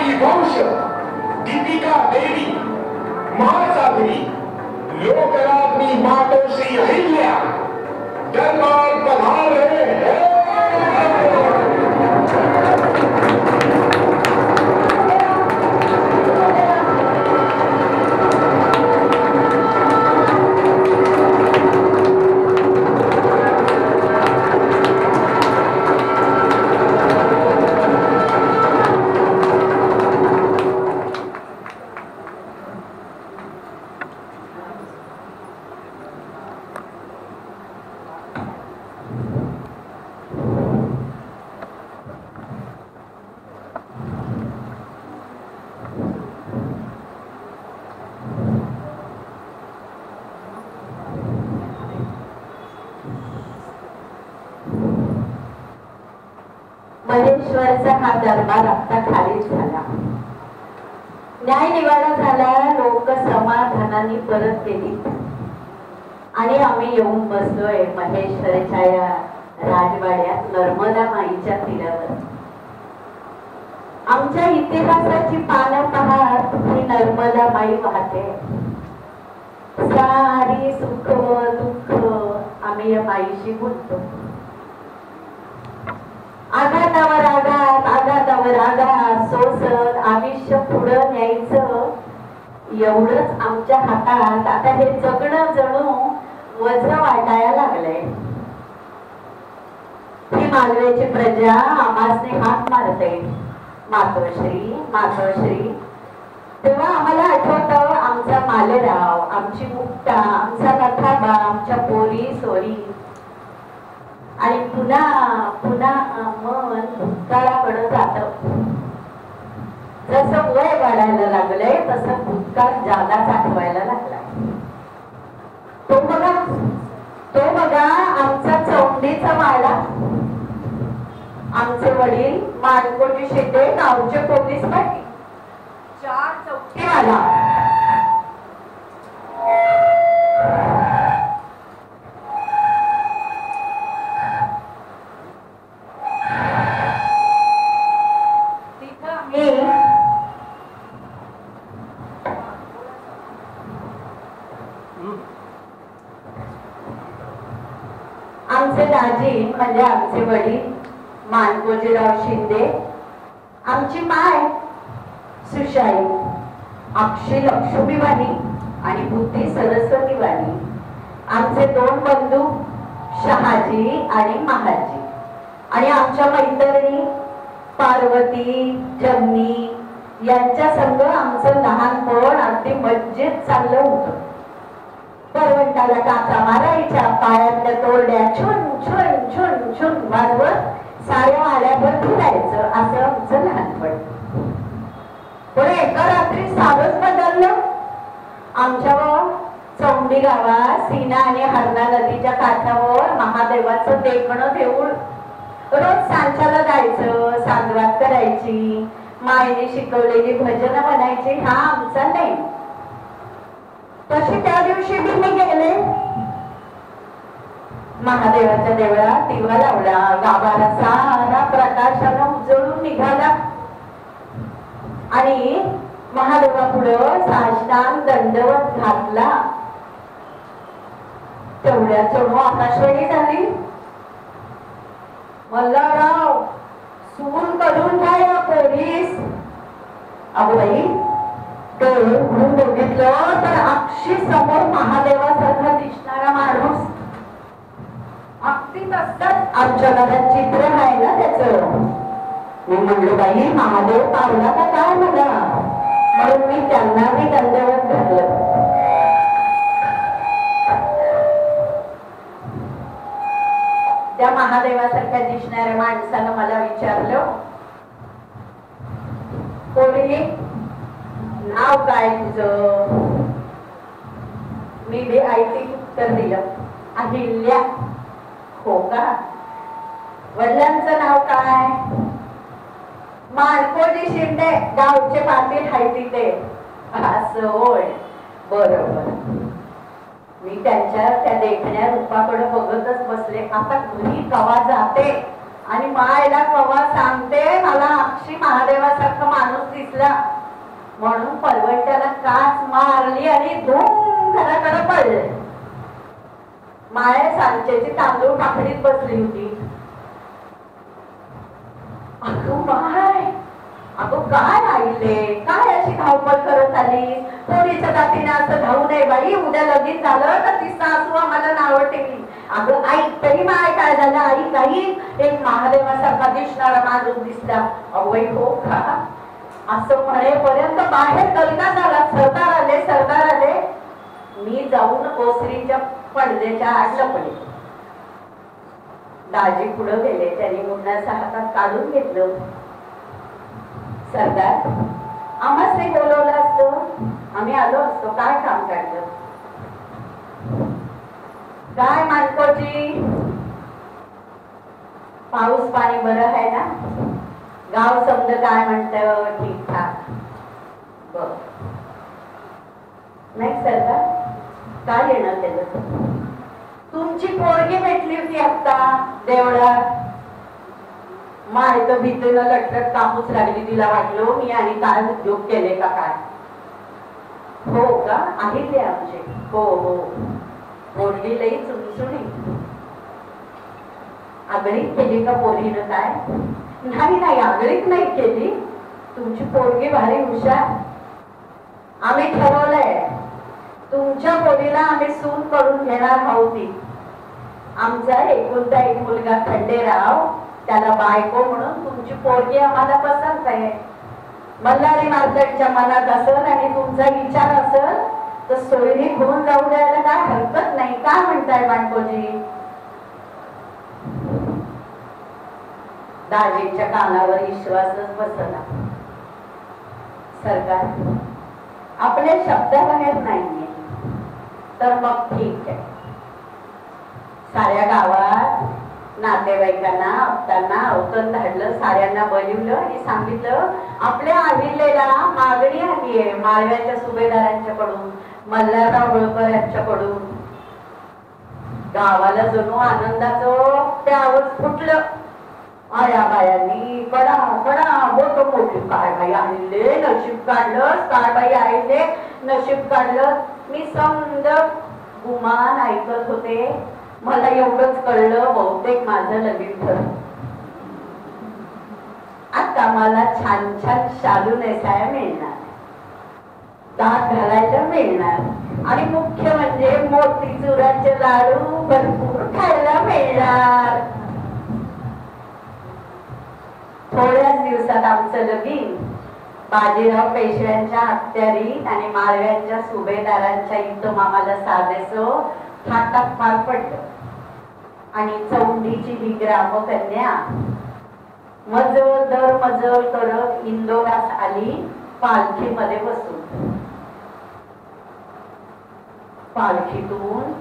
हरिवंश, दीपिका देवी, महासागरी, लोकराज्ञी मातोश्री अहिल्या दरबार पधार रहे हैं। महेश्वरचा हा दरबार आता खालीच झाला, न्याय निवाडा झाला, लोक समाधानाने परत गेली आणि आम्ही येऊन बसलोय महेश्वरच्या या राजवाड्यात नर्मदा माईच्या तीरावर। आमच्या इतिहासाची पानं पाहत ही नर्मदा माई वाहते, सारी सुख दुःख आम्ही या माईशी बोलतो। आघातावर आघात, आघातावर आघात सोसत आयुष्य पुढं न्यायचं एवढंच आमच्या हातात। आता हे जगणं जणू वज वाटायला लागलंय। ही मालव्याची प्रजा आम्हासने हाक मारते, मातोश्री मातोश्री। तेव्हा आम्हाला आठवतं आमचा मालेराव, आमची मुक्ता, आमचा नथाबा, आमच्या पोरी सोरी, आणि पुन्हा पुन्हा मन भूतकाळाकडे जात। जसं वय वाढायला लागलंय तसं भूतकाळ जादाच आठवायला लागलाय। तो बघा आमचा चौंडीचा वाडा, आमचे वडील मानकोटी शिंदे गावचे पोलीस पाटील, 4 चौकीवाला। आमचे दाजी म्हणजे आमचे वडील मानकोजीराव शिंदे, आमची माय सुशाई, अक्षी लक्ष्मीवाणी आणि बुद्धी सरस्वतीवाणी, आमचे 2 बंधू शहाजी आणि महाजी, आणि आमच्या मैत्रिणी पार्वती जमनी यांच्या संग आमचं लहानपण अगदी मज्जेत चाललं होतं। परवंटाला काचा मारायच्या, पायातल्या तोरड्या छुन छुन छुन छुन वाजवत साऱ्या वाड्यावर फिरायचं, असं आमचं लहानपण। पण एका रात्री सारच बदललं। आमच्या चौंडी गावात सीना आणि हरणा नदीच्या काठावर महादेवाचं देखणं देऊळ, रोज सांच्याला जायचं, सांगवात करायची, मायने शिकवलेली भजन म्हणायची, हा आमचा नेम। तशी त्या दिवशी मी गेले महादेवाच्या देवळात, दिवा लावला, गावाला सारा प्रकाशानं उजळून निघाला आणि महादेवापुढं साष्टांग दंडवत घातला। तेवढ्या चढू आकाशवाणी झाली, मल्हारराव सून करून काय पोलीस। अगो बाई डोळे उघडून बघितलं तर अक्षी समोर महादेवासारखा दिसणारा माणूस, अगदी तसंच आमच्या घरात चित्र आहे ना त्याचं। मी म्हणलो बाई महादेव पावला का काय मला, म्हणून मी त्यांना मी दंडवत घातलं। त्या महादेवासारख्या दिसणाऱ्या माणसानं मला विचारलं, पोरी नाव काय तुझं? मी बी आयती उत्तर दिलं, अहिल्या। हो का? वडिलांचं नाव काय? मानकोजी शिंदे, गावचे पाटील हाय तिथे। असं होय, बरोबर। मी त्यांच्या त्या देखण्या रूपाकडे बघतच बसले। आता घरी कवा जाते आणि मायला कवा सांगते मला अक्षी महादेवासारखा माणूस दिसला म्हणून परवट्याला काच मारली आणि धूम घराकडे पडले. माया सांजेची तांदूळ पाकडीत बसली होती. अगं माय, अगं काय राहिले, काय अशी धावपळ करत आली? पोरीच्या जातीने असं धावू नये बाई, उद्या लगीन झालं तर ती सासू आम्हाला नावं टेकली. अगं आई तरी माय काय झालं आई, काही एक महादेवासारखा दिसणारा माणूस दिसला. अवय हो का असं म्हणेपर्यंत बाहेर कल्का झाला. सरदार आले. मी जाऊन ओसरीच्या पडद्याच्या आड लपले. दाजी पुढे गेले. त्यांनी मुंडाचा हातात काढून घेतलं. सरदार, आम्हाच नाही बोलवलं असतं, आम्ही आलो असतो. काय काम काढलं? काय मानकोजी, पाऊस पाणी बरं आहे ना? गाव समज काय म्हणतं? ठीक ठाक. बर नाही सरदार, काय येणं त्याचं? तुमची पोरगी भेटली होती आता देवळात. माय तर भीतीनं लटलट कापूस लागली. तिला वाटलो मी आणि काय उद्योग केले का काय. हो का? आहे ते आमचे. हो हो, पोरगी लई चुणचुणी. आगळीक केली का पोरीनं? काय नाही, आगळीक नाही केली. तुमची पोरगी भारी हुशार. आम्ही ठरवलंय तुमच्या पोरीला आम्ही सून करून घेणार आहोत. आमचा एकुलता एक मुलगा खंडेराव, त्याला बायको म्हणून तुमची पोरगी आम्हाला पसंत आहे. मल्हारी मार्केटच्या मनात असेल आणि तुमचा विचार असेल तर सोयरी घेऊन जाऊ द्यायला काय हरकत नाही. काय म्हणताय बायकोजी? दाजीच्या कानावर विश्वासच बसला. सरकार, आपल्या शब्दाबाहेर नाहीये तर मग ठीक आहे. साऱ्या गावात नातेवाईकांना आपताना अवतन धाडलं. साऱ्यांना बोलवलं आणि सांगितलं आपल्या अहिल्याला मागणी आली आहे माळव्याच्या सुभेदारांच्याकडून, मल्हारराव होळकर यांच्याकडून. गावाला जणू आनंदाचं त्यावर फुटलं. आया बायांनी कडा कडा मोठ मोठी काय बाई आणले नशीब काढलं, काय बाई आईले नशीब काढलं. मी समज गुमान ऐकत होते. मला एवढंच कळलं बहुतेक माझं लगीन ठरलं. आता मला छान छान शालू नेसायला मिळणार, दात घालायला मिळणार आणि मुख्य म्हणजे मोतीचुराचे लाडू भरपूर खायला मिळणार. थोड्याच दिवसात आमचं लगीन बाजीराव पेशव्यांच्या अखत्यारीत आणि माळव्यांच्या सुभेदारांच्या इथं आम्हाला साधेसो थाटात पार पडलं. आणि चौंडीची ही ग्रामकन्या मजल दर मजल करत इंदोरास आली पालखीमध्ये बसून. पालखीतून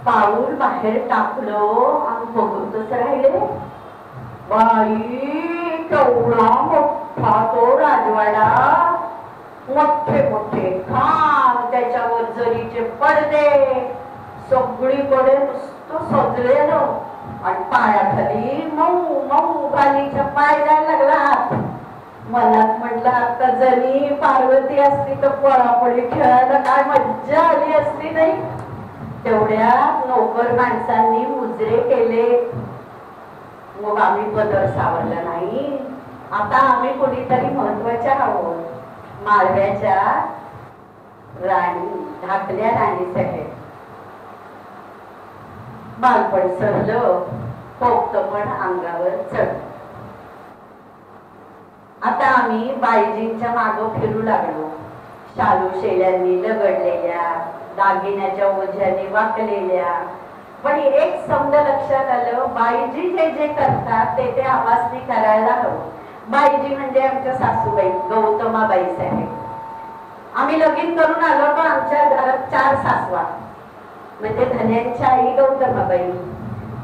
पाऊल बाहेर टाकलो आणि बघतच राहिले. बाई केवढा मोठा तो राजवाडा, मोठे मोठे खांब, त्याच्यावर जरीचे पडदे, सगळीकडे नुसतं सजलेलं आणि पायाखाली मऊ मऊ बालीच्या पाय जायला लागला. मनात म्हटलं आता जरी पार्वती असती तर पळापळी खेळायला काय मज्जा आली असती नाही. तेवढ्या नोकर माणसांनी मुजरे केले. मग आम्ही पदर सावरला नाही. आता आम्ही कोणीतरी महत्वाच्या आहोत. माळव्याच्या राणी, धाकल्या राणीसाठी बालपण सरलं, पोक्त पण अंगावर चढ. आता आम्ही बाईजींच्या मागं फिरू लागलो. शालू शेल्यांनी लगडलेल्या, दागिन्याच्या ओझ्याने वाकलेल्या. पण एक समज लक्षात आलं, बाईजी जे जे करतात ते आवाजनी करायला हवं. बाईजी म्हणजे आमच्या सासूबाई गौतमाबाई साहेब. आम्ही लगीन करून आलो पण आमच्या घरात 4 सासवा, म्हणजे धन्यांच्या आई गौतमाबाई,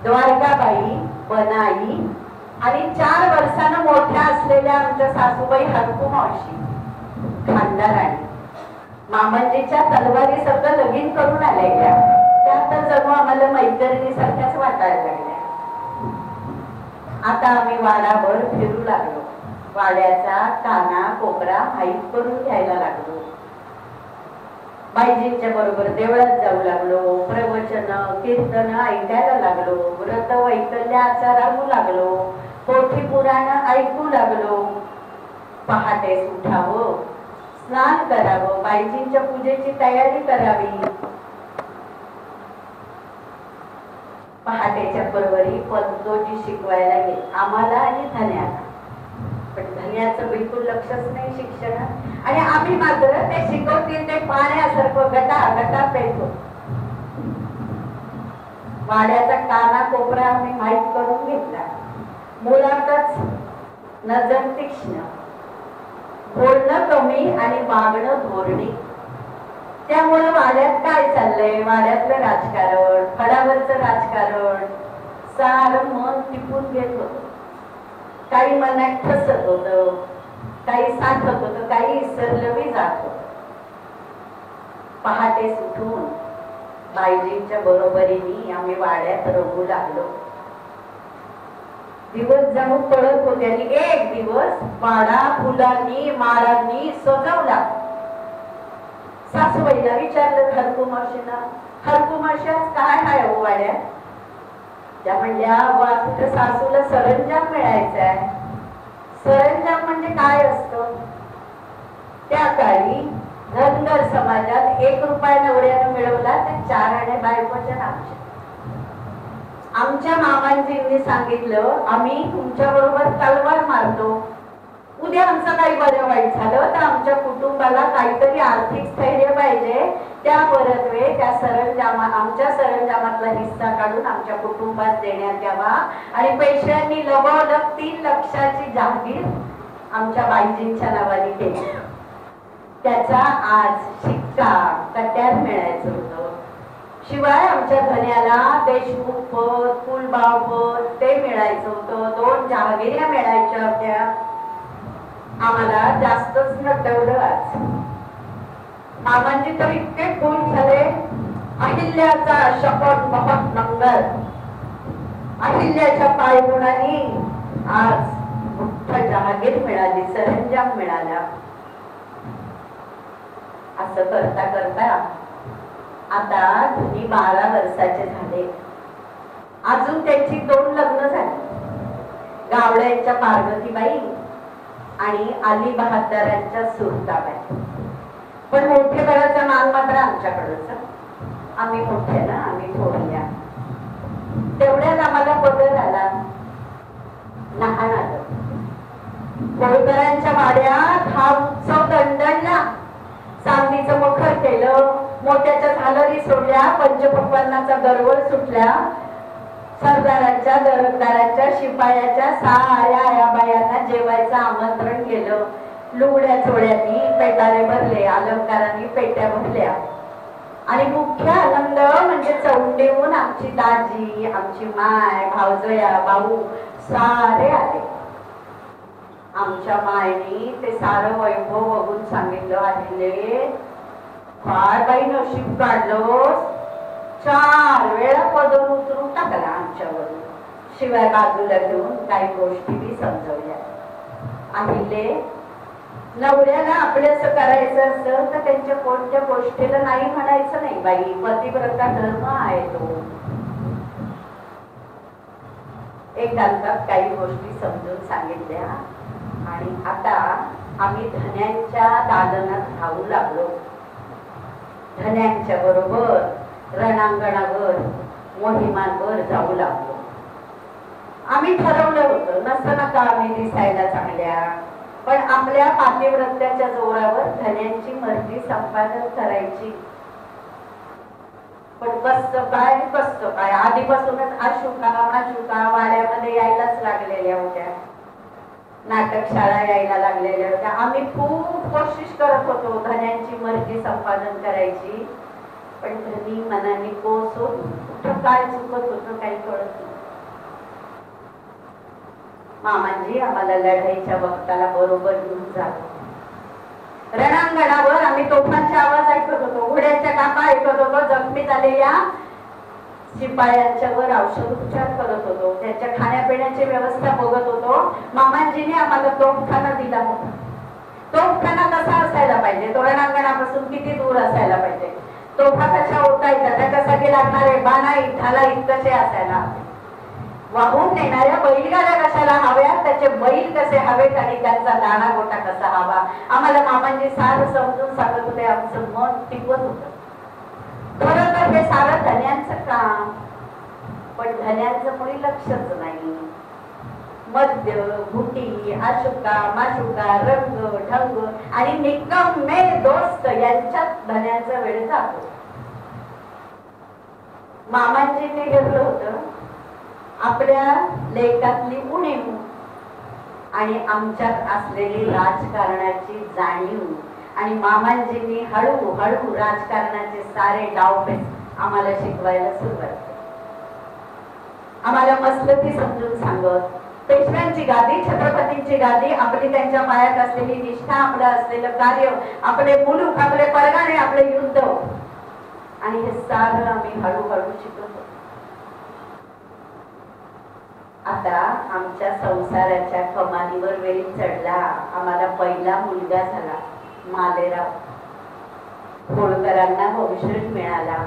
द्वारकाबाई, बनाई आणि 4 वर्षानं मोठ्या असलेल्या आमच्या सासूबाई हरकू मावशी, खानदाराणी. मामांजीच्या तलवारी सगळं लगीन करून आलेल्या. त्या तर जणू आम्हाला मैत्रिणी सारख्याच वाटायला लागल्या. आता आम्ही वाडाभर फिरू लागलो. वाड्याचा काना कोपरा माहीत करून घ्यायला लागलो. बाईजींच्या बरोबर देवळात जाऊ लागलो. प्रवचन कीर्तन ऐकायला लागलो. व्रत वैकल्य आचरावू लागलो. पोथी पुराण ऐकू लागलो. पहाटे उठावं, स्नान करावं, बाईजींच्या पूजेची तयारी करावी. पहाटेच्या परवरी पंतोजी शिकवायला गेले आम्हाला आणि धन्याला. पण धन्याचं बिलकुल लक्षच नाही शिक्षणात. आणि आम्ही मात्र ते शिकवतील ते पाण्यासारखं गटा पेटतो. वाड्याचा काना कोपरा आम्ही माहीत करून घेतला. मुळातच नजर तीक्ष्ण, बोलणं कमी आणि वागणं धोरणी. त्यामुळे वाड्यात काय चाललंय, वाड्यातलं राजकारण, फडावरचं राजकारण सारं मन टिपून घेत होत. काही मनात ठसत होत, काही साठत होत, काही इसरलंही जात होत. पहाटे उठून बाईजींच्या बरोबरीने आम्ही वाड्यात रंगू लागलो. दिवस जणू पळत होते आणि एक दिवस वाडा फुलांनी माळांनी सजवला. सासूबाईला विचारलं हरकुमाशीना, हरकुमाशी काय आहे हो वाड्यात? त्या म्हणल्या वाटतं सासूला सरंजाम मिळायचा आहे. सरंजाम म्हणजे काय असतं? त्या काळी धनगर समाजात 1 रुपया नवऱ्यानं मिळवला तर 4 आणे बायकोच्या नावाच्या. आमच्या मामांजींनी सांगितलं आम्ही तुमच्या बरोबर तलवार मारतो. उद्या आमचं काही बरं वाईट झालं तर आमच्या कुटुंबाला काहीतरी आर्थिक स्थैर्य पाहिजे. त्या परत्वे त्या आमच्या सरंजामातला हिस्सा काढून आमच्या कुटुंबात देण्यात यावा. आणि पैशांनी लगोलग 3 लाखाची जहागीर आमच्या बाईजींच्या नावाने केली. त्याचा आज शिक्का कट्यार मिळायचं होतं. शिवाय आमच्या धन्याला देशमुख पद, कुलबाव पद ते मिळायचं होतं. 2 जहागिऱ्या मिळायच्या होत्या. आम्हाला जास्तच नटवलं आज. मामांजी तर इतके खुश झाले. अहिल्याचा शपथ महत मंगल. अहिल्याच्या पायगुणाने आज मोठा जहागीर मिळाली, सरंजाम मिळाला. असं करता करता आता धनी 12 वर्षाचे झाले. अजून त्यांची 2 लग्न झाली. गावड्यांच्या पार्वतीबाई आणि अली बहादरांच्या सुरताबाई. पण मोठेपणाचा मान मात्र आमच्याकडच. आम्ही मोठ्या ना, आम्ही थोरल्या. तेवढ्यात आम्हाला बदल आला. लहान आलं. होळकरांच्या वाड्यात हा उत्सव दंडळला. चांदीचं मखर केलं, मोत्याच्या झालरी सोडल्या, पंचपक्वान्नाचा दरवळ सुटल्या. सरदारांच्या, दरकदारांच्या, शिपायाच्या साऱ्या या बायांना जेवायचं आमंत्रण केलं. लुगड्या चोळ्यांनी पेटारे भरले, अलंकारांनी पेट्या भरल्या. आणि मुख्य आनंद म्हणजे चौंडीहून आमची दाजी, आमची माय, भावजया, भाऊ सारे आले. आमच्या मायनी ते सारं वैभव बघून सांगितलं, आले काय बाई नशीब काढलं. 4 वेळा पदर उतरून टाकला आमच्यावरून. शिवाय बाजूला घेऊन काही गोष्टी मी समजवल्या. अहिले नवऱ्याला आपल्याचं करायचं असतं तर त्यांच्या कोणत्या गोष्टीला नाही म्हणायचं नाही. बाई पतिव्रता धर्म आहे तो. एकांतात काही गोष्टी समजून सांगितल्या. आणि आता आम्ही धन्यांच्या दालनात राहू लागलो. धन्यांच्या बरोबर रणांगणावर, मोहिमांवर जाऊ लागलो. आम्ही ठरवलं होतं नसताना का आम्ही दिसायला चांगल्या, पण आपल्या पातिव्रत्याच्या जोरावर धन्यांची मर्जी संपादन करायची. पण कसं काय आधीपासूनच अशुका वाड्यामध्ये यायलाच लागलेल्या होत्या. नाटकशाळा यायला लागलेल्या होत्या. आम्ही खूप कोशिश करत होतो धन्यांची मर्जी संपादन करायची. पण धनी मनाने कोस होत, कुठं काय चुकत होतं काही कळत नाही. मामांजी आम्हाला लढाईच्या वक्ताला बरोबर घेऊन जातो. रणांगणावर आम्ही तोफांचे आवाज ऐकत होतो, घोड्याच्या कापा ऐकत होतो, जखमी झालेल्या शिपायांच्यावर औषधोपचार करत होतो, त्यांच्या खाण्यापिण्याची व्यवस्था बघत होतो. मामांजीने आम्हाला तोफखाना दिला होता. तोफखाना कसा असायला पाहिजे, तोरणांगणापासून किती दूर असायला पाहिजे, तोफा कशा ओढायच्या, त्याच्यासाठी लागणारे बाणाई ढालाई कसे असायला, वाहून नेणाऱ्या बैलगाड्या कशाला हव्यात, त्याचे बैल कसे हवेत आणि त्यांचा दाणा गोटा कसा हवा, आम्हाला मामांजी सारं समजून सांगत होते. आमचं मन टिकवत होतं. खरं तर हे सारं धन्यांचं काम, पण धन्यांचं कोणी लक्षच नाही. मद्य, घुटी, आशुका, माशुका, रंग, ढंग आणि निकम्मे दोस्त यांच्यात धन्यांचा वेळ जातो. मामांजींनी घेतलं होतं आपल्या लेखातली उणीव आणि आमच्यात असलेली राजकारणाची जाणीव, आणि मामांजींनी हळूहळू राजकारणाचे सारे डावपेच आम्हाला शिकवायला सुरुवात केली. आम्हाला मस्तकी समजून सांगत, पेशव्यांची गादी, छत्रपतींची गादी, आपली त्यांच्या पायात असलेली निष्ठा, आपलं असलेलं कार्य, आपले मुलूक, आपले परगाणे, आपले युद्ध, आणि हे सारं आम्ही हळूहळू शिकत होतो. आता आमच्या संसाराच्या कमानीवर वेळी चढला. आम्हाला पहिला मुलगा झाला, मालेराव. होळकरांना वंशज मिळाला.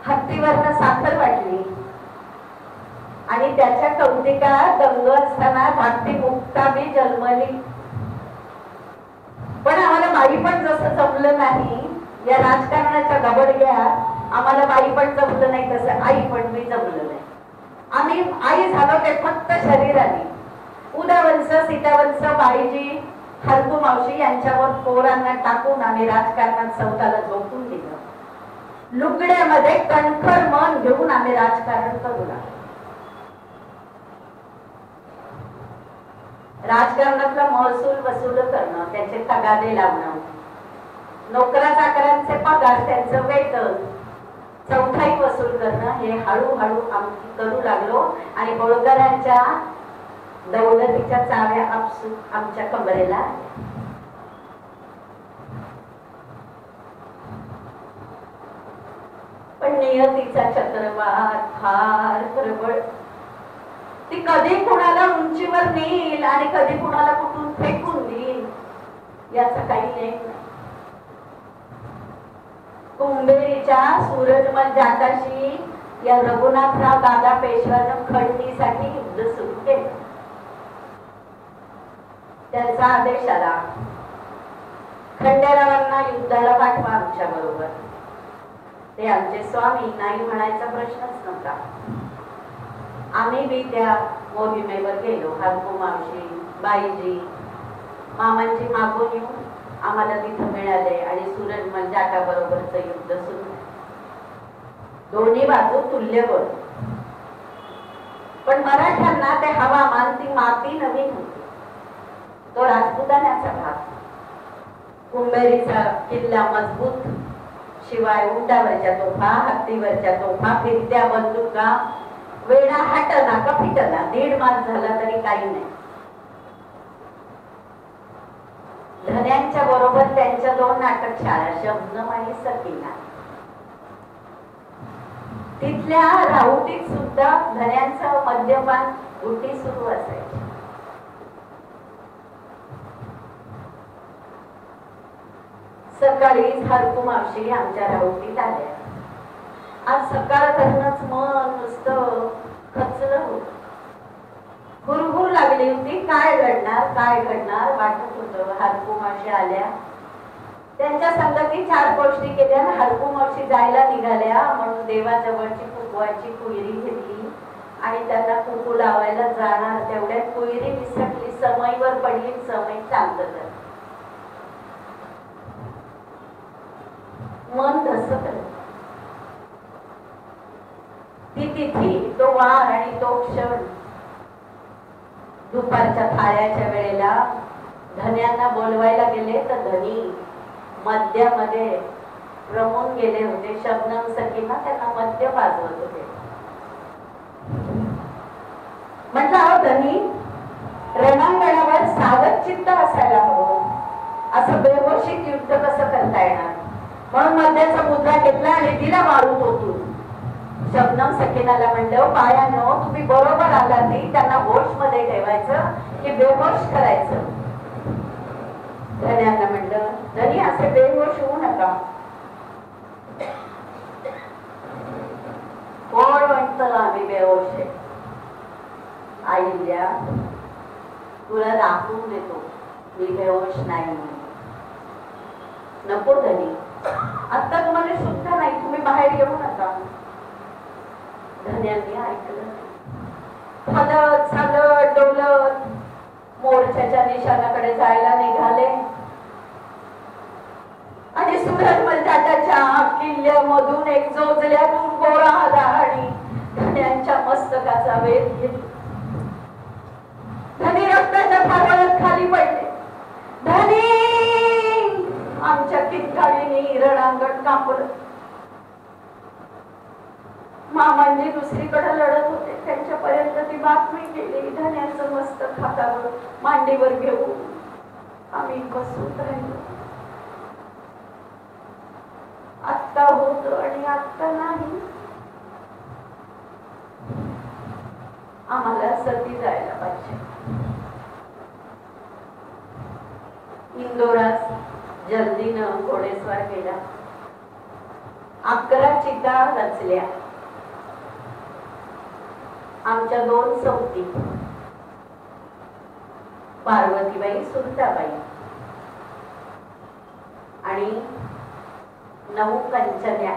हत्तीवरनं साखर वाटली आणि त्याच्या कौतिकात दंग असताना धाकटी मुक्ताबी जन्मली. पण आम्हाला बाई पण जसं जमलं नाही, या राजकारणाच्या गबडग्यात आम्हाला बाई पण जमलं नाही, तसं आई पण मी जमलं नाही. आम्ही आई झालो ते फक्त शरीराने. उदावंश, सीतावंश, बाईजी, हरकू मावशी यांच्यावर पोरांना टाकून आम्ही राजकारणात स्वतःला झोपून दिलं. लुगड्यामध्ये कणखर मन घेऊन आम्ही राजकारण करू लागलो. राजकारणातला महसूल वसूल करणं, त्याचे तगादे लावणं, नोकरा चाकरांचे पगार, त्यांचं वेतन, चौथाई वसूल करणं, हे हळूहळू आम्ही करू लागलो. आणि होळकरांच्या दौलतीच्या चाव्या आपसूक आमच्या कमरेला. पण नियतीचा चक्रवात फार प्रबळ. ती कधी कुणाला उंचीवर नेईल आणि कधी कुणाला कुठून फेकून देईल याचा काही नेम नाही. कुंभेरीच्या सूरजमल जाटाशी या रघुनाथराव दादा पेशव्यानं खंडणीसाठी युद्ध सुरू केलं. त्यांचा आदेश आला, खंडेरावांना युद्धाला पाठवा आमच्या बरोबर. ते आमचे स्वामी, नाही म्हणायचा प्रश्नच नव्हता. आम्ही बी त्या मोहिमेवर गेलो. हरकू मावशी, बाईजी, मामांची मागून येऊन आम्हाला तिथं मिळाले आणि सूरजमल जाटा बरोबरच युद्ध सुरू. दोन्ही बाजू तुल्यबळ. पण मराठ्यांना ते हवामान, ती माती नवीन होती. तो राजपुतान्याचा भाग. कुंभेरीचा किल्ला मजबूत, शिवाय उंटावरच्या तोफा, हत्तीवरच्या तोफा, फिरत्या बंदुका, वेळा हटना का फिटना, 1.5 मास झाला तरी काही नाही. धन्यांच्या बरोबर त्यांच्या 2 नाटक शाळा, शबनम आणि सकीना. तिथल्या राहुटीत सुद्धा धन्यांचं मद्यपान गुटी सुरू असायची. सकाळी हरकू मावशी आमच्या राहुटीत आल्या. आज सकाळ करणंच मन नुसतं खचलं होत. हुरहुर लागली होती. काय घडणार वाटत होतं. हरकू मावशी आल्या. त्यांच्या संगती 4 गोष्टी केल्या. हरकू मावशी जायला निघाल्या म्हणून देवाजवळची कुंकवाची कुयरी घेतली आणि त्यांना कुंकू लावायला जाणार. तेवढ्यात कुयरी विसरली, समईवर पडली. समय शांत झालं. मन धसकलं. ती तिथी, तो वार आणि तो क्षण. दुपारच्या थाळ्याच्या वेळेला धन्यांना बोलवायला गेले तर धनी मद्यामध्ये रमून गेले होते. शबनम सकीना त्यांना मद्य पाजवत होते. म्हटलं, अहो धनी, रणांगणावर सावध चित्त असायला हवं. असं बेहोशीत युद्ध कसं करता येणार. म्हणून मद्याचा मुद्दा घेतला आणि तिला मारून होतो. शबनम सकीनाला म्हणलं, बायानो तुम्ही बरोबर आला नाही, त्यांना होश मध्ये ठेवायचं की बेहोश करायचं. धन्यांना म्हणलं, धनी असे बेहोश होऊ नका. कोण म्हणतं आम्ही बेहोश आहे? आईल्या तुला दाखवून देतो मी बेहोश नाही. नको धनी, आता तुम्हाला शुद्ध नाही, तुम्ही बाहेर येऊ नका. धन्यांनी ऐकलं. हलत चालत डोलत मोर्चाच्या निशाणाकडे जायला निघाले आणि सुरत मलटाच्या किल्ल्यामधून एक जोजल्यातून गोळा आला आणि धन्यांच्या मस्तकाचा वेध घेतला. धनी रक्ताच्या फारळात खाली पडले. धनी आमच्या कितकाळीने रणांगण कापलं. मामांजी दुसरीकडे लढत होते, त्यांच्यापर्यंत ती बातमी गेली. धन्याचं मस्तक हातावर मांडीवर घेऊन आम्ही बसून राहिलो. आत्ता होत आणि आत्ता नाही. आम्हाला सती जायला पाहिजे. इंदोरात जल्दीनं घोडेस्वार केला. 11 चिता रचल्या. आमच्या 2 सवती, पार्वतीबाई सुरताबाई आणि 9 कंचन्या,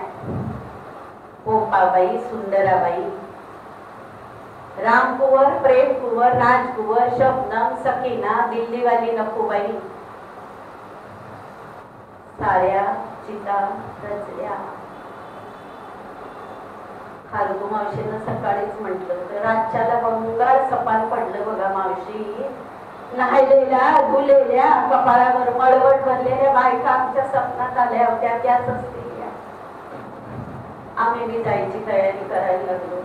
गोपाबाई, सुंदराबाई, रामकुंवर, प्रेमकुंवर, राजकुंवर, शबनम, सकीना, दिल्लीवाली नकुबाई, साऱ्या चिता रचल्या. खालगू मावशीनं सकाळीच म्हटलं तर राज्याला बंगाल सपान पडलं बघा मावशी. न्हायलेल्या धुलेल्या कपाळावर मळवट भरलेल्या बायका आमच्या स्वप्नात आल्या होत्या, त्याच असतील. आम्ही बी जायची तयारी करायला लागलो.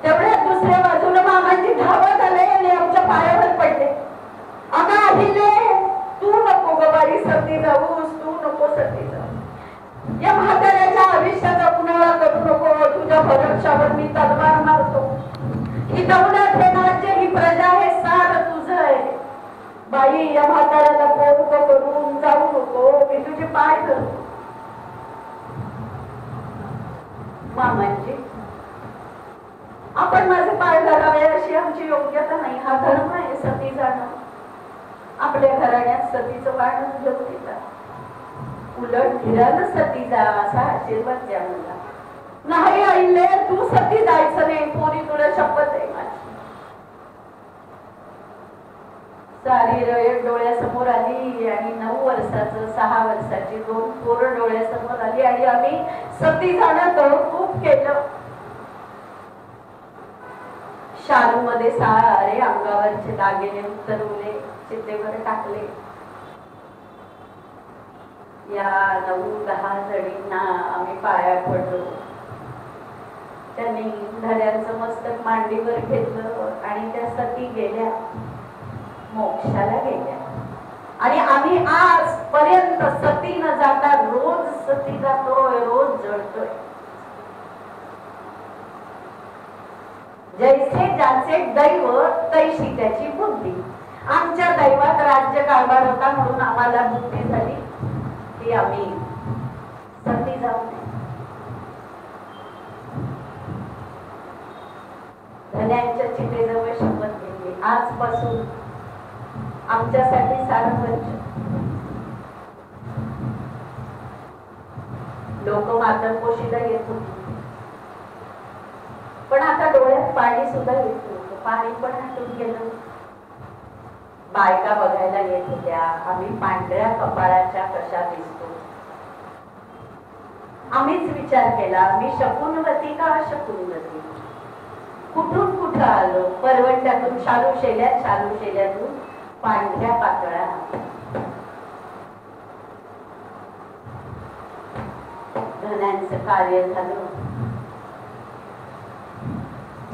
तेवढ्यात दुसऱ्या बाजूला मामांची धावत आले आणि आमच्या पायावर पडले. अगं अहिले, तू नको ग बाई सती जाऊस, तू नको सती जाऊ. या म्हाताऱ्याच्या आयुष्याचा उन्हाळा करू नको. तुझ्या भरक्षावर मी तलवार मारतो. ही दौलत, हे राज्य, ही प्रजा, हे सार तुझं आहे. बाई, या म्हाताऱ्याला पोरक करून जाऊ नको. मी तुझे पाय धरतो. मामांजी, आपण माझे पाय धरावे अशी आमची योग्यता नाही. हा धर्म आहे सती जाणं. आपल्या घराण्यात सतीचं वाढण घेऊन येतात. उलट धीरानं सती जा असा आशीर्वाद द्या मला. नाही आईले, तू सती जायचं नाही. पोरी तुला शपथ आहे माझी. सारी रयत डोळ्यासमोर आली आणि 9 वर्षाचं 6 वर्षाची 2 पोरं डोळ्यासमोर आली आणि आम्ही सती जाणं खूप केलं. शालू मध्ये सारे अंगावरचे दागिने उतरवले, चितेवर टाकले. या 9-10 जणींना आम्ही पाया पडलो. त्यांनी धड्यांचं मस्तक मांडीवर घेतलं आणि त्या सती गेल्या, मोक्षाला गेल्या. आणि आम्ही आजपर्यंत सती न जाता रोज सती जातोय, रोज जळतोय. जैसे ज्याचे दैव तैशी त्याची बुद्धी. आमच्या दैवात राज्य कारभार होता म्हणून आम्हाला बुद्धी झाली की आम्ही सती जाऊ नये. धन्यांच्या चितेजवळ शपथ घेतली, आजपासून आमच्यासाठी सारंगच. लोक मातंगपोशीला येत होती, पण आता डोळ्यात पाणी सुद्धा येत नव्हतं. पाणी पण हटून गेलं. बायका बघायला येत होत्या, आम्ही पांढऱ्या कपाळाच्या कशा दिसतो. आम्हीच विचार केला, मी शकुनवती का अशकुनवती. कुठून कुठं आलो. परवंट्यातून शालू शेल्यातून पांढऱ्या पातळ्या. धन्यांचं कार्य झालं,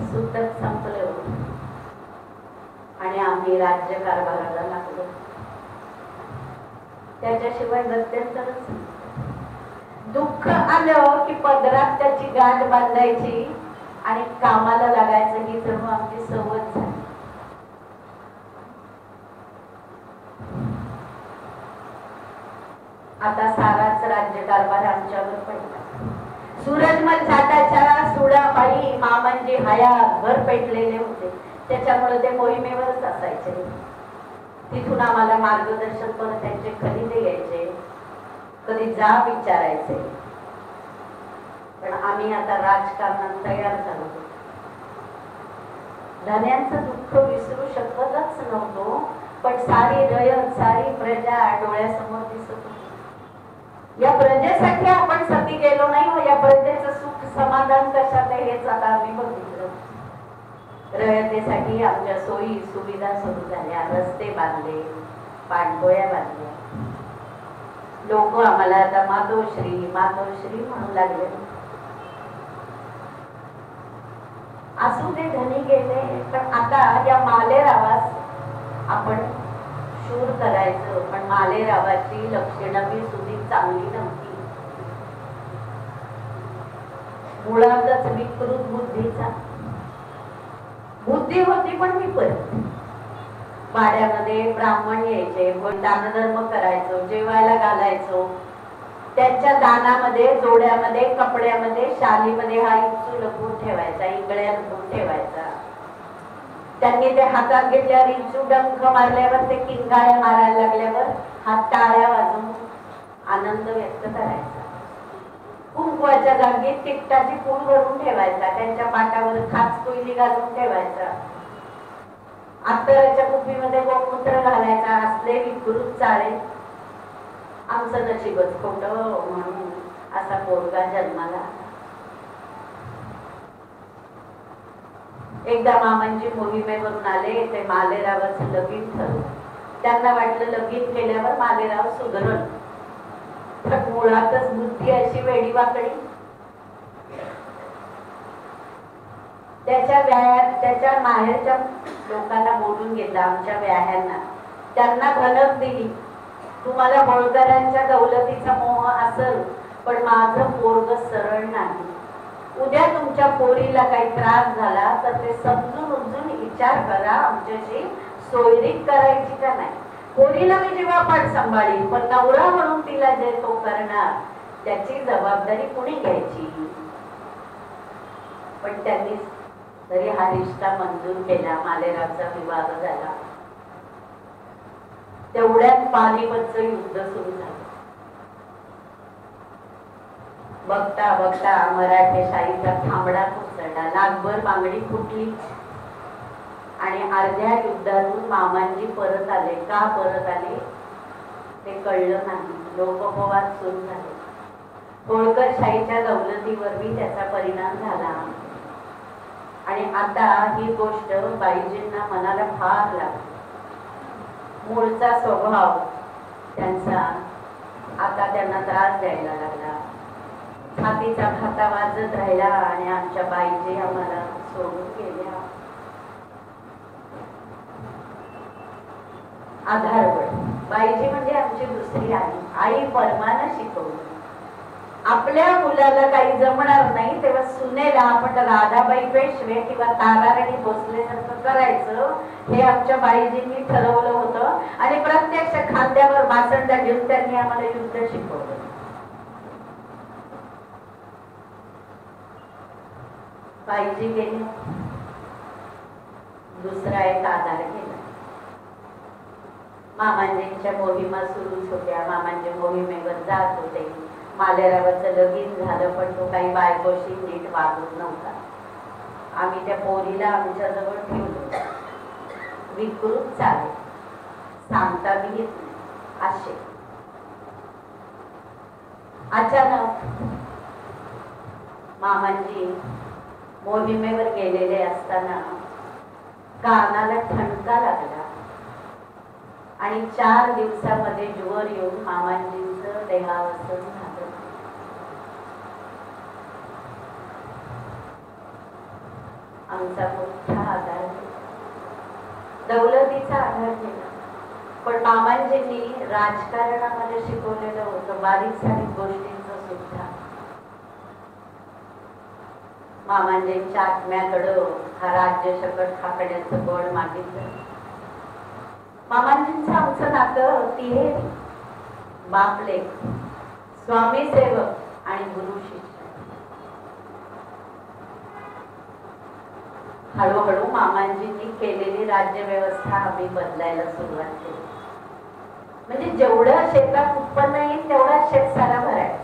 सुतक संपलं आणि आम्ही राज्य कारभाराला लागलो. त्याच्याशिवाय गत्यंतरच. दुःख आलं की पदरात त्याची गाठ बांधायची आणि कामाला लागायचं, ही जणू आमची सवय झाली. आता साराच राज्यकारभार आमच्यावर पडला. सूरजमल जाटाच्या सुडापायी मामांजी हयातभर पेटलेले होते, त्याच्यामुळे ते मोहिमेवरच असायचे. तिथून आम्हाला मार्गदर्शन करत त्यांचे खलिदे यायचे, कधी जा विचारायचे. पण आम्ही आता राजकारणात तयार झालो होतो. धन्यांचं दुःख विसरू शकतच नव्हतो, पण सारी रयत सारी प्रजा डोळ्यासमोर दिसत होती. या प्रजेसाठी आपण सती गेलो नाही हो, या प्रजेचं सुख समाधान कशात आहे हेच आता आम्ही बघितलं. रयतेसाठी आमच्या सोयी सुविधा सुरू झाल्या, रस्ते बांधले, पाणपोळ्या बांधल्या. लोक आम्हाला आता मातोश्री मातोश्री म्हणू लागले. असू दे, धनी गेले, पण आता या मालेरावास आपण शूर करायचं. पण मालेरावाची लक्षणं बी सुधी चांगली नव्हती. मुळातच विकृत बुद्धीचा बुद्धी होती, पण विपरीत. पाड्यामध्ये ब्राह्मण यायचे, दानधर्म करायचो, जेवायला घालायचो. त्यांच्या दानामध्ये, जोड्यामध्ये, कपड्यामध्ये, शालीमध्ये हा इंचू लपवून ठेवायचा, इंगळ्या लपवून ठेवायचा. त्यांनी ते हातात घेतल्यावर इंचू डंख मारल्यावर, ते किंगाळ्या मारायला लागल्यावर हात टाळ्या वाजवून आनंद व्यक्त करायचा. कुंकवाच्या जागी तिकटाची पूल भरून ठेवायचा, त्यांच्या पाटावर खास कोयली घालून ठेवायचा. अत्तराच्या कुपीमध्ये गोमूत्र घालायचा. असले विकृत चाळे. आमचं नशीबच खोटं म्हणून असा पोरगा जन्माला. एकदा मामांची मोहिमेवरून आले, ते मालेरावाचं लगीन ठरवलं. त्यांना वाटलं लगीन केल्यावर मालेराव सुधरण, पण मुळातच बुद्धी अशी वेडी वाकडी. त्याच्या माहेरच्या लोकांना बोलून घेतला, आमच्या व्याह्यांना. त्यांना भनक दिली, तुम्हाला होळकरांच्या दौलतीचा मोह असेल, पण माझं पोरग सरळ नाही. उद्या तुमच्या पोरीला काही त्रास झाला तर ते समजून उमजून विचार करा, आमच्याशी सोयरीक करायची का नाही. पोरीला मी जेव्हा पाठ सांभाळीन, पण नवरा म्हणून तिला जे तो करणार त्याची जबाबदारी कुणी घ्यायची. पण त्यांनी तरी हा रिश्ता मंजूर केला. मालेरावचा विवाह झाला. तेवढ्यात पानिपतचं युद्ध सुरू झालं. बघता बघता मराठेशाहीचा थांबडा कोसळला. लाखभर बांगडी फुटली आणि अर्ध्या युद्धातून मामांजी परत आले. का परत आले ते कळलं नाही. लोकपवाद सुरू झाले. होळकरशाहीच्या दौलतीवर बी त्याचा परिणाम झाला. आणि आता ही गोष्ट बाईजींना मनाला फार लागली. मूळचा स्वभाव त्यांचा आता त्यांना त्रास द्यायला लागला. छातीचा खाता वाजत राहिला आणि आमच्या बाईजी आम्हाला सोडून गेल्या. आधारवड बाईजी म्हणजे आमची दुसरी आई. आई परमानं शिकवली. आपल्या मुलाला काही जमणार नाही तेव्हा सुनेला आपण राधाबाई पेशवे किंवा ताराराणी भोसलेसारखं करायचं, हे आमच्या बाईजींनी ठरवलं होतं. आणि प्रत्यक्ष खांद्यावर मासंडा घेऊन त्यांनी आम्हाला युद्ध शिकवलं. बाईजी गेली, दुसरा एक आधार केला. मामांजींच्या मोहिमा सुरूच होत्या. मामांच्या मोहिमेवर जात होते. मालेरावाचं लगीन झालं, पण तो काही बायकोशी नीट वागत नव्हता. आम्ही त्या पोरीला आमच्या जवळ ठेवलो. विकृत चाले, सांगता बी येत नाही असे. अचानक मामांजी मोहिमेवर गेलेले असताना कानाला ठणका लागला आणि 4 दिवसामध्ये ज्वर येऊन मामांजींचं देहावसन झालं. आमचा मोठा आधार दौलतीचा आधार केला. पण मामांजींनी राजकारण आम्हाला शिकवलेलं होतं, बारीक सारीक गोष्टींचं सुद्धा. मामांजींच्या आत्म्याकडं हा राज्य शकट खाकड्याचं बळ मागितलं. मामांजींचं आमचं नातं तिहेरी, बापलेक, स्वामी सेवक आणि गुरु शिष्य. हळूहळू मामांजींनी केलेली राज्य व्यवस्था आम्ही बदलायला सुरुवात केली. म्हणजे जेवढं शेतात उत्पन्न येईल तेवढा शेतसारा भरायचा.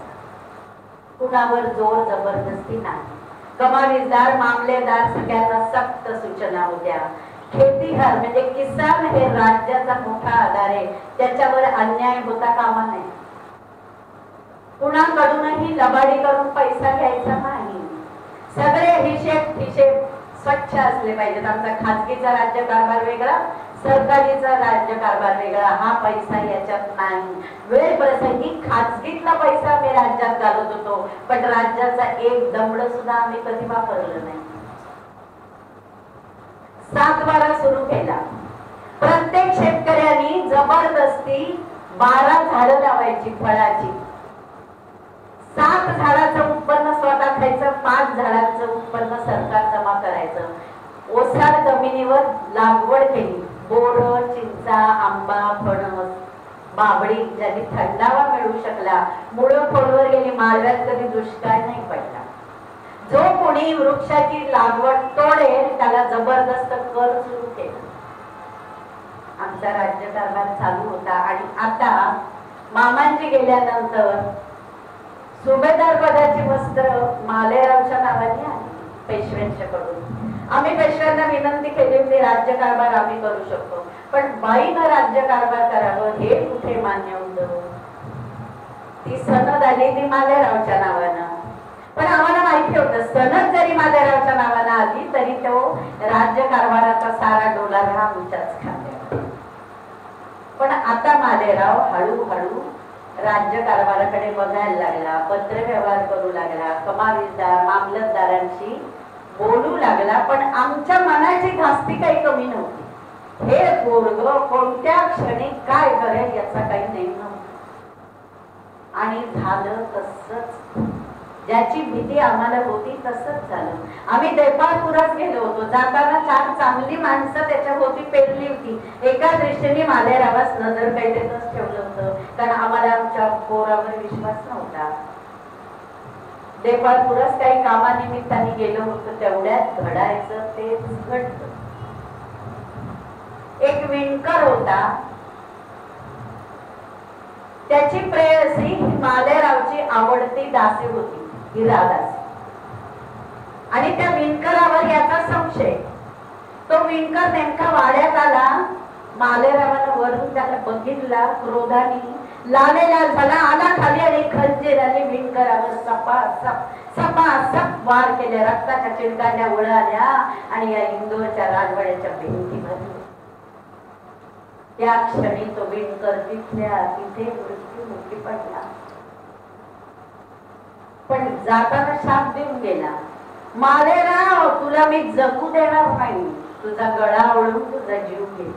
कुणावर जोर जबरदस्ती नाही. कमानीदार मामलेदार सगळ्यांना सक्त सूचना होत्या. खेतीहर म्हणजे किसान हे राज्याचा मोठा आधार आहे, त्याच्यावर अन्याय होता कामा नये. कुणाकडूनही लबाडी करून पैसा घ्यायचा नाही. सगळे हिशेब स्वच्छ असले पाहिजेत. आमचा खाजगीचा राज्य कारभार वेगळा, सरकारीचा राज्य कारभार वेगळा. हा पैसा याच्यात नाही. वेळ प्रसंगी खाजगीतला पैसा आम्ही राज्यात घालत होतो, पण राज्याचा एक दमड सुद्धा आम्ही कधी वापरलं नाही. 7-12 सुरू केला. प्रत्येक शेतकऱ्यांनी जबरदस्ती 12 झाडं लावायची फळाची. 7 झाडाचं उत्पन्न स्वतः खायचं, 5 झाडांचं उत्पन्न सरकार जमा करायचं. ओसाड जमिनीवर लागवड केली. बोर, चिंचा, आंबा, फणस, बाभळी ज्यांनी थंडावा मिळू शकला. मुळं खोलवर गेली. माळव्यात कधी दुष्काळ नाही पडला. जो कोणी वृक्षाची लागवड तोडेल त्याला जबरदस्त कर सुरू केला. आमचा राज्यकारभार चालू होता. आणि आता मामांजी गेल्यानंतर सुभेदार पदाची वस्त्र मालेरावच्या नावाने आली पेशव्यांच्याकडून. आम्ही पेशव्यांना विनंती केली होती राज्यकारभार आम्ही करू शकतो, पण बाईनं राज्यकारभार करावं हे कुठे मान्य होतं. ती सनद आली ती मालेरावच्या नावानं. पण आम्हाला माहिती होतं सनद जरी मालेरावच्या नावानं आली तरी तो राज्यकारभाराचा सारा डोलार हा आमच्याच खात्यावर. पण आता मालेराव हळूहळू राज्यकारभाराकडे बघायला लागला. पत्रव्यवहार करू लागला. कमावीदार मामलतदारांशी बोलू लागला. पण आमच्या मनाची धास्ती काही कमी नव्हती. हे पोरग कोणत्या क्षणी काय करेल याचा काही नेम नव्हता. आणि झालं तसंच. ज्याची भीती आम्हाला होती तसंच झालं. आम्ही देपाळपुरात गेलो होतो. जाताना 4 चांगली माणसं त्याच्या भोवती पेरली होती. एका दृष्टीने मालेरावास नजर कैदेतच ठेवलं होतं, कारण आम्हाला आमच्या पोरावर विश्वास नव्हता. देपाळपुरात काही कामानिमित्ताने गेलो होतो. तेवढ्यात घडायचं तेच घडलं. एक विणकर होता. त्याची प्रेयसी ही मालेरावची आवडती दासी होती, हिरादासी. आणि त्या विणकरावर याचा संशय. तो विणकर नेमका वाड्यात आला. मालेरावानं वरून त्याला बघितला. क्रोधाने लालेला झाला. आला खाली आणि खंजीराने विणकरावर सपासप वार केले. रक्ताच्या चिरकांड्या उडाल्या आणि या इंदोरच्या राजवाड्याच्या भिंती भरल्या. त्या क्षणी तो विणकर तिथल्या तिथे मृत्युमुखी पडला. पण जाताना शाप देऊन गेला, मालेराव तुला मी जगू देणार नाही. तुझा गळा आवळून तुझा जीव घेईल.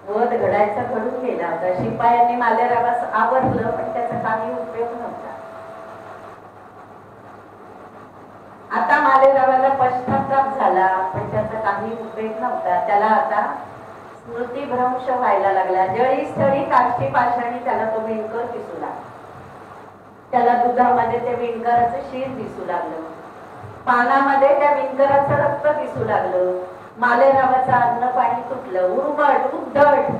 वध घडायचा घडून गेला होता. शिपायांनी मालेरावास आवरलं, पण त्याचा काही उपयोग नव्हता. आता मालेरावाला पश्चाताप झाला, पण त्याचा काही उपयोग नव्हता. त्याला आता स्मृतिभ्रंश व्हायला लागला. जळी स्थळी काष्टी पाषाणी त्याला तो विणकर दिसू लागला. त्याला दुधामध्ये त्या विणकराचं शीर दिसू लागलं. पानामध्ये त्या विणकराचं रक्त दिसू लागलं. मालेरावाचं अन्न पाणी तुटलं. उर्मट उद्धट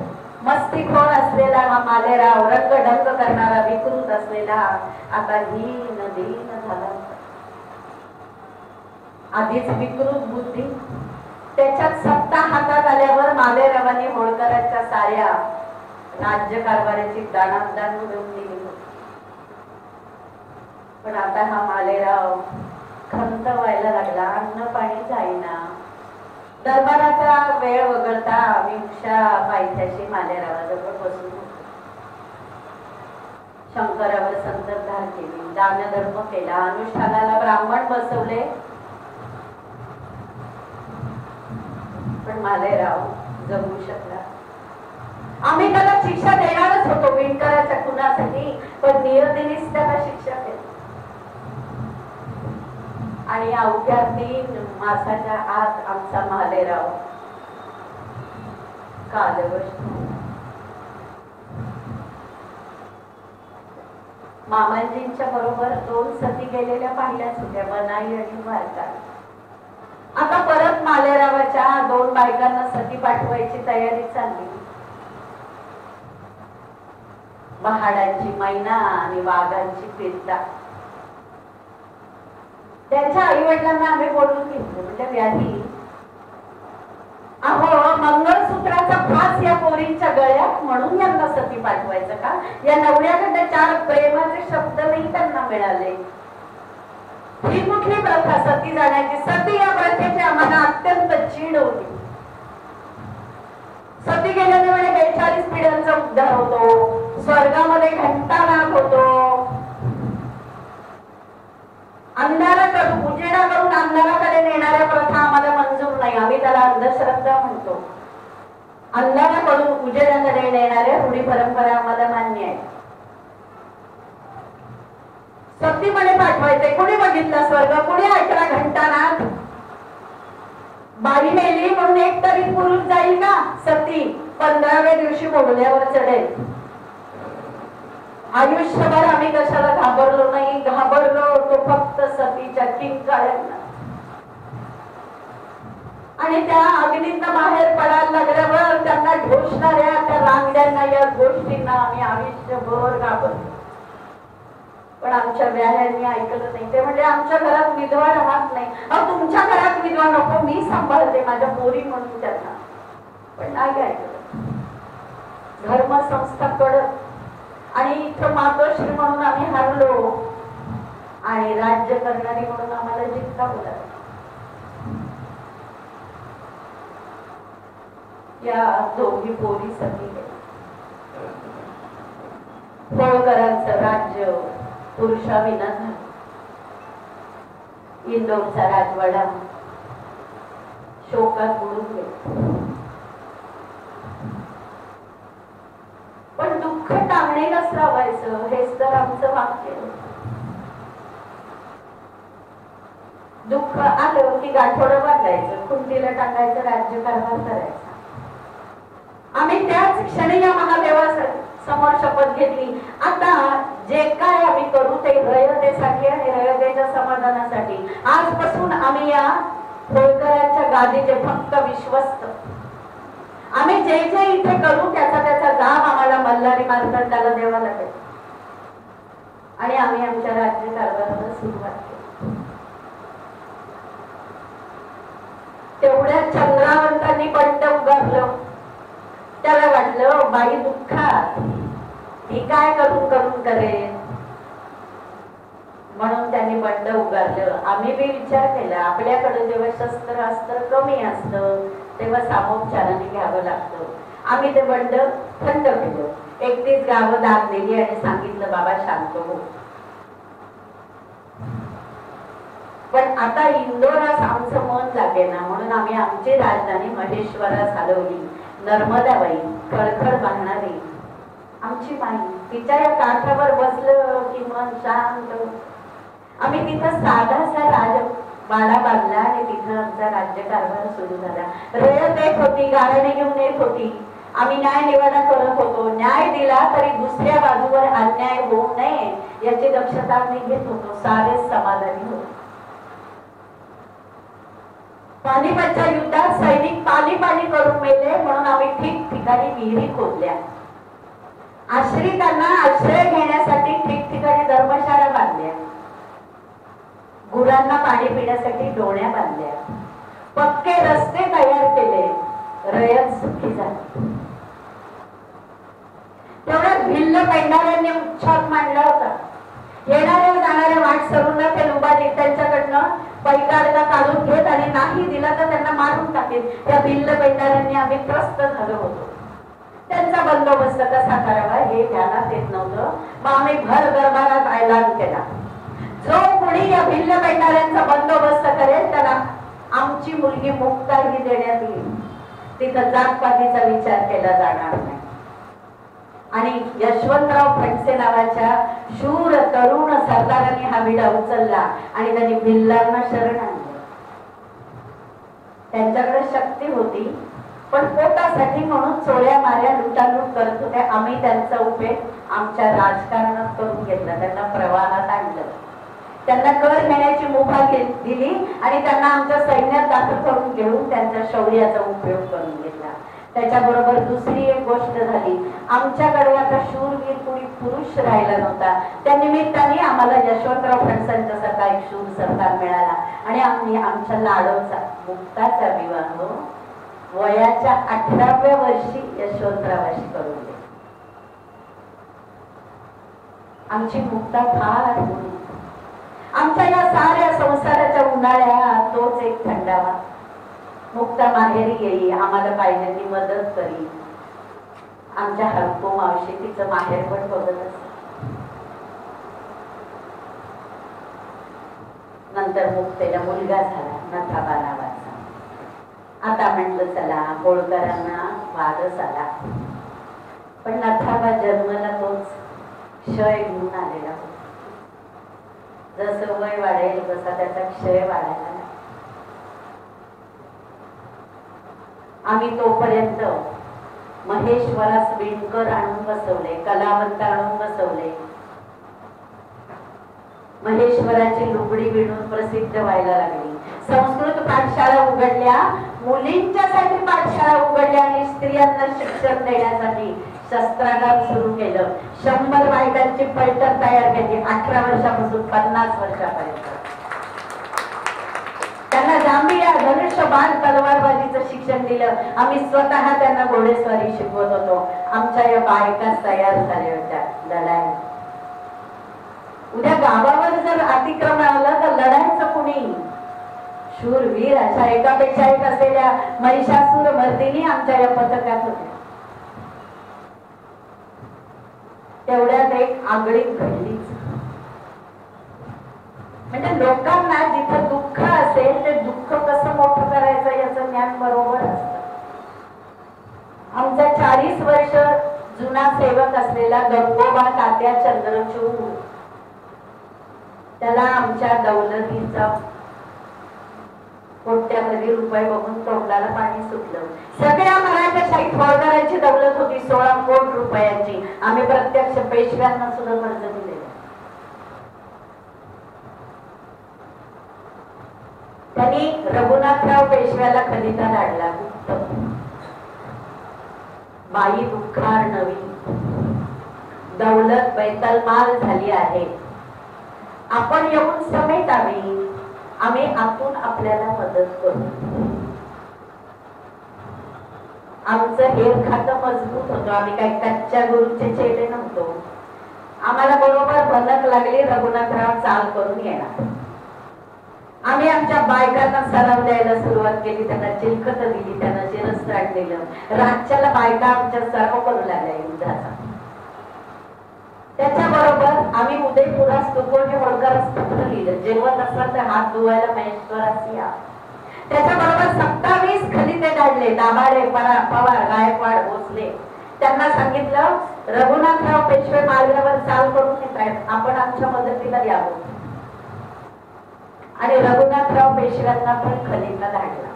मस्तीखोर असलेला मालेराव, रंगढंग करणारा विकृत असलेला आता हीन दीन झाला. आधीच विकृत बुद्धी, त्याच्यात सत्ता हातात आल्यावर मालेरावांनी होळकरांच्या साऱ्या राज्यकारभाराची दाणादाण उडवून दिली. पण आता हा मालेराव खंत व्हायला लागला. अन्न पाणी जाईना. दरबाराचा वेळ वगळता आम्ही उषा पायथ्याशी मालेरावाजवळ बसून होतो. शंकरावर संततधार केली. दानधर्म केला. अनुष्ठानाला ब्राह्मण बसवले. पण मालेराव जगू शकला. आम्ही त्याला शिक्षा देणारच होतो विणकराच्या खुनासाठी, पण नियतीनेच त्याला शिक्षा केली. आणि अवघ्या 3 मासाच्या आत आमचा महादेवराव कालवश. मामांजींच्या बरोबर 2 सती गेलेल्या पाहिल्याच होत्या, बनाई आणि वारका. आता परत मालेरावाच्या 2 बायकांना सती पाठवायची तयारी चालली. पहाडांची मैना आणि वाघांची पिरता. त्यांच्या आई वडिलांना आम्ही बोलून घेतलं. म्हणजे व्याधी, अहो मंगळसूत्राचा फास या पोरींच्या गळ्यात म्हणून यांना सती पाठवायचं का? या नवऱ्याकडे 4 प्रेमाचे शब्द नाही त्यांना मिळाले. ही कुठली प्रथा सती जाण्याची? सती या प्रथेची आम्हाला अत्यंत चीड होती. सती गेल्याने वेळी 42 पिढ्यांचा उद्धार होतो, स्वर्गामध्ये घंटानाद होतो. अंधाराकडून उजेडाकडून अंधाराकडे नेणाऱ्या प्रथा आम्हाला मंजूर नाही. आम्ही त्याला अंधश्रद्धा म्हणतो. अंधाराकडून उजेडाकडे नेणाऱ्या रूढी परंपरा आम्हाला मान्य आहे. सतीमध्ये पाठवायचे. कुणी बघितलं स्वर्ग? कुणी 18 घंटानाद? बाई मेली म्हणून एक तरी पुरुष जाईल का? सती 15व्या दिवशी बोलल्यावर चढेल. आयुष्यभर आम्ही कशाला घाबरलो नाही? घाबरलो तो फक्त सतीच्या किंकाळ्यांना. आणि त्या अग्नीतनं बाहेर पडायला लागल्यावर त्यांना ढोसणाऱ्या त्या रांगड्यांना, या गोष्टींना आम्ही आयुष्यभर घाबरलो. पण आमच्या व्याह्यांनी ऐकलं नाही. ते म्हणजे आमच्या घरात विधवा राहत नाही. तुमच्या घरात विधवा नको, मी सांभाळते माझ्या पोरी म्हणून त्यांना. पण नाही ऐकलं. धर्मसंस्था कडक आणि इथं मातोश्री म्हणून आम्ही हरलो आणि राज्य करणारी म्हणून आम्हाला जिंकावं लागलं. या दोघी पोरी सती होळकरांचं राज्य पुरुषाविना झालं. इंदोरचा राजवाडा शोकात बुडून गेला. पण दुःख टांगणेलाच लावायचं हेच तर आमचं वाक्य. दुःख आलं की गाठोडं बांधायचं, खुंटीला टाकायचं, राज्यकारभार करायचा. आम्ही त्याच क्षणी या महादेवासमोर शपथ घेतली. आता जे काय आम्ही करू ते रयतेसाठी आणि रयतेच्या समाधानासाठी. आजपासून आम्ही या होळकरांच्या गादीचे फक्त विश्वस्त. आम्ही जे जे इथे करू त्याचा दाम आम्हाला मल्हारी मार्तंडाला द्यावा लागेल. आणि आम्ही आमच्या राज्य कारभाराला सुरुवात केली. तेवढ्या चंद्रावंतांनी बंड उगारलं. त्याला वाटलं बाई दुःखात ही काय करून करून करेल, म्हणून त्यांनी बंड उगारलं. आम्ही बी विचार केला, आपल्याकडे जेव्हा शस्त्र अस्त्र कमी असतं तेव्हा सामोपचाराने घ्यावं लागतं. आम्ही ते बंड थंड केलं. 31 गावं दान दिली आणि सांगितलं बाबा शांत हो. पण आता इंदोरास आमचं मन लागेना म्हणून आम्ही आमची राजधानी महेश्वरास हलवली. नर्मदाबाई खळखळ वाहणारी आमची माई, तिच्या या काठावर बसलं की मन शांत. आम्ही तिथं साधासा राजवाडा बांधला आणि तिथं आमचा राज्यकारभार सुरू झाला. रयत येत होती, गाड्याने घेऊन येत होती. आम्ही न्याय निवाडा करत होतो. न्याय दिला तरी दुसऱ्या बाजूवर अन्याय होऊ नये याची दक्षता आम्ही घेत होतो. सारेच समाधानी होतो. पानिपतच्या युद्धात सैनिक पाणी करून मेले म्हणून आम्ही ठिकठिकाणी विहिरी खोदल्या. आश्रितांना आश्रय घेण्यासाठी ठिकठिकाणी धर्मशाळा बांधल्या. गुरांना पाणी पिण्यासाठी डोण्या बांधल्या. पक्के रस्ते तयार केले. रयत सुखी झाली. तेवढ्यात भिल्ल पेंढाऱ्यांनी उच्छाद मांडला होता. येणाऱ्या जाणाऱ्या वाटसरूंना ते लुबाडीत त्यांच्याकडनं पैकाडका काढून घेत आणि नाही दिला तर त्यांना मारून टाकेल. त्या भिल्ल पेंढाऱ्यांनी आम्ही त्रस्त झालो होतो. त्यांचा बंदोबस्त कसा करावा हे ध्यानात येत नव्हतं. मग आम्ही भर दरबारात ऐलान केला, जो कोणी या भिल्ल पेंढाऱ्यांचा बंदोबस्त करेल त्याला आमची मुलगी मुक्ताही देण्यात येईल. तिथं जातपातीचा विचार केला जाणार नाही. आणि यशवंतराव फणसे नावाच्या शूर तरुण सरदारांनी हा विडा उचलला आणि त्यांनी भिल्लांना शरण आणलं. त्यांच्याकडे शक्ती होती, पण पोटासाठी म्हणून चोऱ्या माऱ्या लुटालूट करत होते. आम्ही त्यांचा उपयोग आमच्या राजकारणात करून घेतला, त्यांना प्रवाहात आणलं, त्यांना कर घेण्याची मुभा दिली आणि त्यांना आमच्या सैन्यात दाखल करून घेऊन त्यांच्या शौर्याचा उपयोग करून घेतला. त्याच्याबरोबर दुसरी एक गोष्ट झाली, आमच्याकडे आता शूरवीर कोणी पुरुष राहिला नव्हता. त्या निमित्ताने आम्हाला यशवंतराव फडणवीसांचा एक शूर सरदार मिळाला आणि आम्ही आमच्या लाडोचा मुक्ताचा विवाह वयाच्या 18व्या वर्षी यशवंतरावाशी करून दिला. आमची मुक्ता फार होती. आमच्या या साऱ्या संसाराच्या उन्हाळ्यात तोच एक थंडावा. मुक्ता माहेरी येई, आम्हाला पाहिजे ती मदत करी. आमच्या हरको मावशी तिचं माहेर पण बघत असत. नंतर मुक्तेला मुलगा झाला, नथाबा नावाचा. आता म्हटलं चला होळकरांना वारस आला, पण नथाबा जन्मला तोच क्षय घेऊन आलेला होता. जसं वय वाढेल तसा त्याचा क्षय वाढायला. आम्ही तोपर्यंत महेश्वरास विणकर आणून बसवले, कलावंत आणून बसवले. महेश्वराची लुगडी विणून प्रसिद्ध व्हायला लागली. संस्कृत पाठशाळा उघडल्या, मुलींच्यासाठी पाठशाळा उघडल्या आणि स्त्रियांना शिक्षण देण्यासाठी शस्त्रागार सुरू केलं. 100 बायकांची पैठण तयार केली 18 वर्षापासून 50 वर्षापर्यंत. त्यांना जांभिया, धनुष्य बाण, तलवारबाजीचं शिक्षण दिलं. आम्ही स्वतः त्यांना घोडेस्वारी शिकवत होतो. आमच्या या बायका तयार झाल्या होत्या लढायला. उद्या गावावर जर अतिक्रमण आलं तर लढायचं कुणी? शूरवीर अशा एकापेक्षा एक असलेल्या महिषासूर मर्दिनी आमच्या या पथकात होत्या. तेवढ्यात एक आगळीक घडलीच. म्हणजे लोकांना जिथं दुःख असेल ते दुःख कसं मोठं करायचं याचं ज्ञान बरोबर असतं. आमचा 40 वर्ष जुना सेवक असलेला गंगोबा तात्या चंद्रचूड, त्याला आमच्या दौलतीचा कोट्यावधी रुपये बघून तोंडाला पाणी सुटलं. सगळ्या मराठ्याशाहीत होळकरांची दौलत होती 16 कोटी रुपयांची. आम्ही प्रत्यक्ष पेशव्यांना सुद्धा कर्ज दिले. त्यांनी रघुनाथराव पेशव्याला खलिता धाडला. बाई दुःखार नवी, दौलत बैतलमाल झाली आहे, आपण येऊन समेटावी, आम्ही आतून आपल्याला मदत करू. आमचं हेर खातं मजबूत होतं. आम्ही काही कच्च्या गुरुचे चेले नव्हतो. आम्हाला बरोबर भनक लागली, रघुनाथराव चाल करून येणार. आम्ही आमच्या बायकांना सराव द्यायला सुरुवात केली, त्यांना चिलखत दिली, त्यांना शिरस्त्राण दिलं. राज्याला बायका आमच्या सराव करू लागल्या युद्धाचा. त्याच्याबरोबर आम्ही उदयपुरास तुकोटे होळकरास पत्र लिहिलं, जेवण असलं तर हात धुवायला महेश्वरास या. त्याच्याबरोबर 27 खलिते काढले, दाभाडे, पवार, गायकवाड, भोसले. त्यांना सांगितलं रघुनाथराव पेशवे मार्गावर चाल करून येत आहेत, आपण आमच्या मदतीला यावं. आणि रघुनाथराव पेशव्यांना पण खलिता धाडला.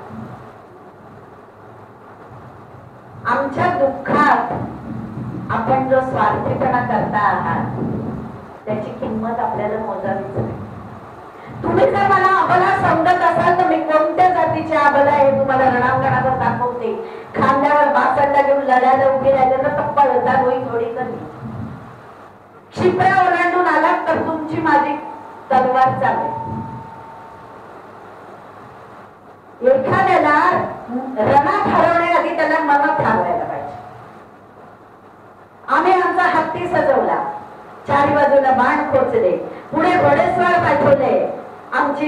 आमच्या दुःखात आपण जो स्वार्थीपणा करता आहात त्याची किंमत आपल्याला मोजावीच नाही. तुम्ही जर मला अबला समजत असाल तर मी कोणत्या जातीचे अबला आहे तुम्हाला रणांगणावर दाखवते. खांद्यावर बासंडा घेऊन लढायला उभी राहिले तर पळता होई थोडी कमी. क्षिप्रा ओलांडून आलात तर तुमची माझी तलवार चालेल. एखाद्याला रणात हरवण्याआधी त्याला मनात हरवायला पाहिजे. आम्ही आमचा हत्ती सजवला, 4 बाजूला बाण खोचले, पुढे घोडेस्वार पाठवले. आमची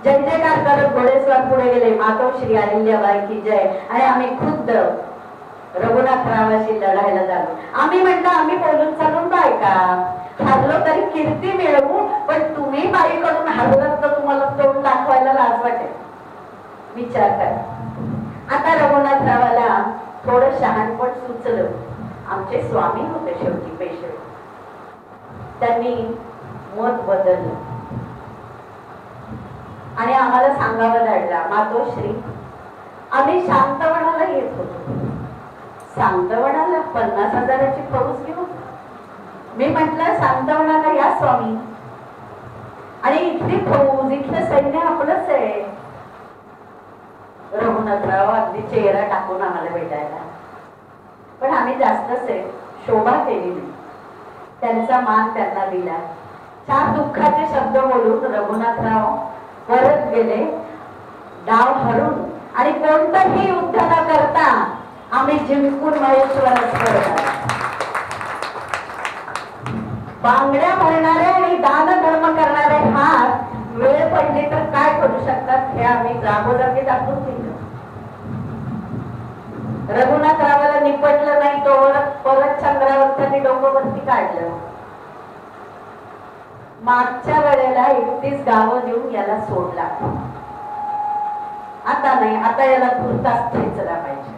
जय जयकार करत घोडेस्वार पुढे गेले. मातोश्री अहिल्याबाई की जय. आणि आम्ही खुद्द रघुनाथरावाशी लढायला झालो. आम्ही म्हणतो आम्ही बोलून चालून बायका हरलो तरी कीर्ती मिळवू, पण तुम्ही बाईकडून हरवलं तर तुम्हाला तोंड दाखवायला लाज वाटेल. विचार करा. आता रघुनाथरावाला थोडं शहाणपण सुचलं. आमचे स्वामी होते शेवटी पेशवे. त्यांनी मत बदललं आणि आम्हाला सांगावं लागला, मातोश्री आम्ही शांतवनाला येत होतो. शांतवनाला 50,000ची फौज घेऊन मी म्हटलं शांतवनाला या स्वामी, आणि इथली फौज इथलं सैन्य आपलंच आहे. रघुनाथराव अगदी चेहरा टाकून आम्हाला भेटायला, पण आम्ही जास्तच आहे शोभा केली नाही. त्यांचा मान त्यांना दिला. 4 दुःखाचे शब्द बोलून रघुनाथराव परत गेले डाव हरून, आणि कोणतंही युद्ध न करता आम्ही जिंकून महेश्वरच करणार. बांगड्या भरणारे आणि दान धर्म करणारे हात वेळ पडली तर काय करू शकतात हे आम्ही जागोजागी दाखवून दिलं. रघुनाथरावाला निपटलं नाही तो परत चंद्रावर त्यांनी डोकं वरती काढलं. मागच्या वेळेला 31 गावं देऊन याला सोडला. आता नाही, आता याला तुर्तास खेचला पाहिजे.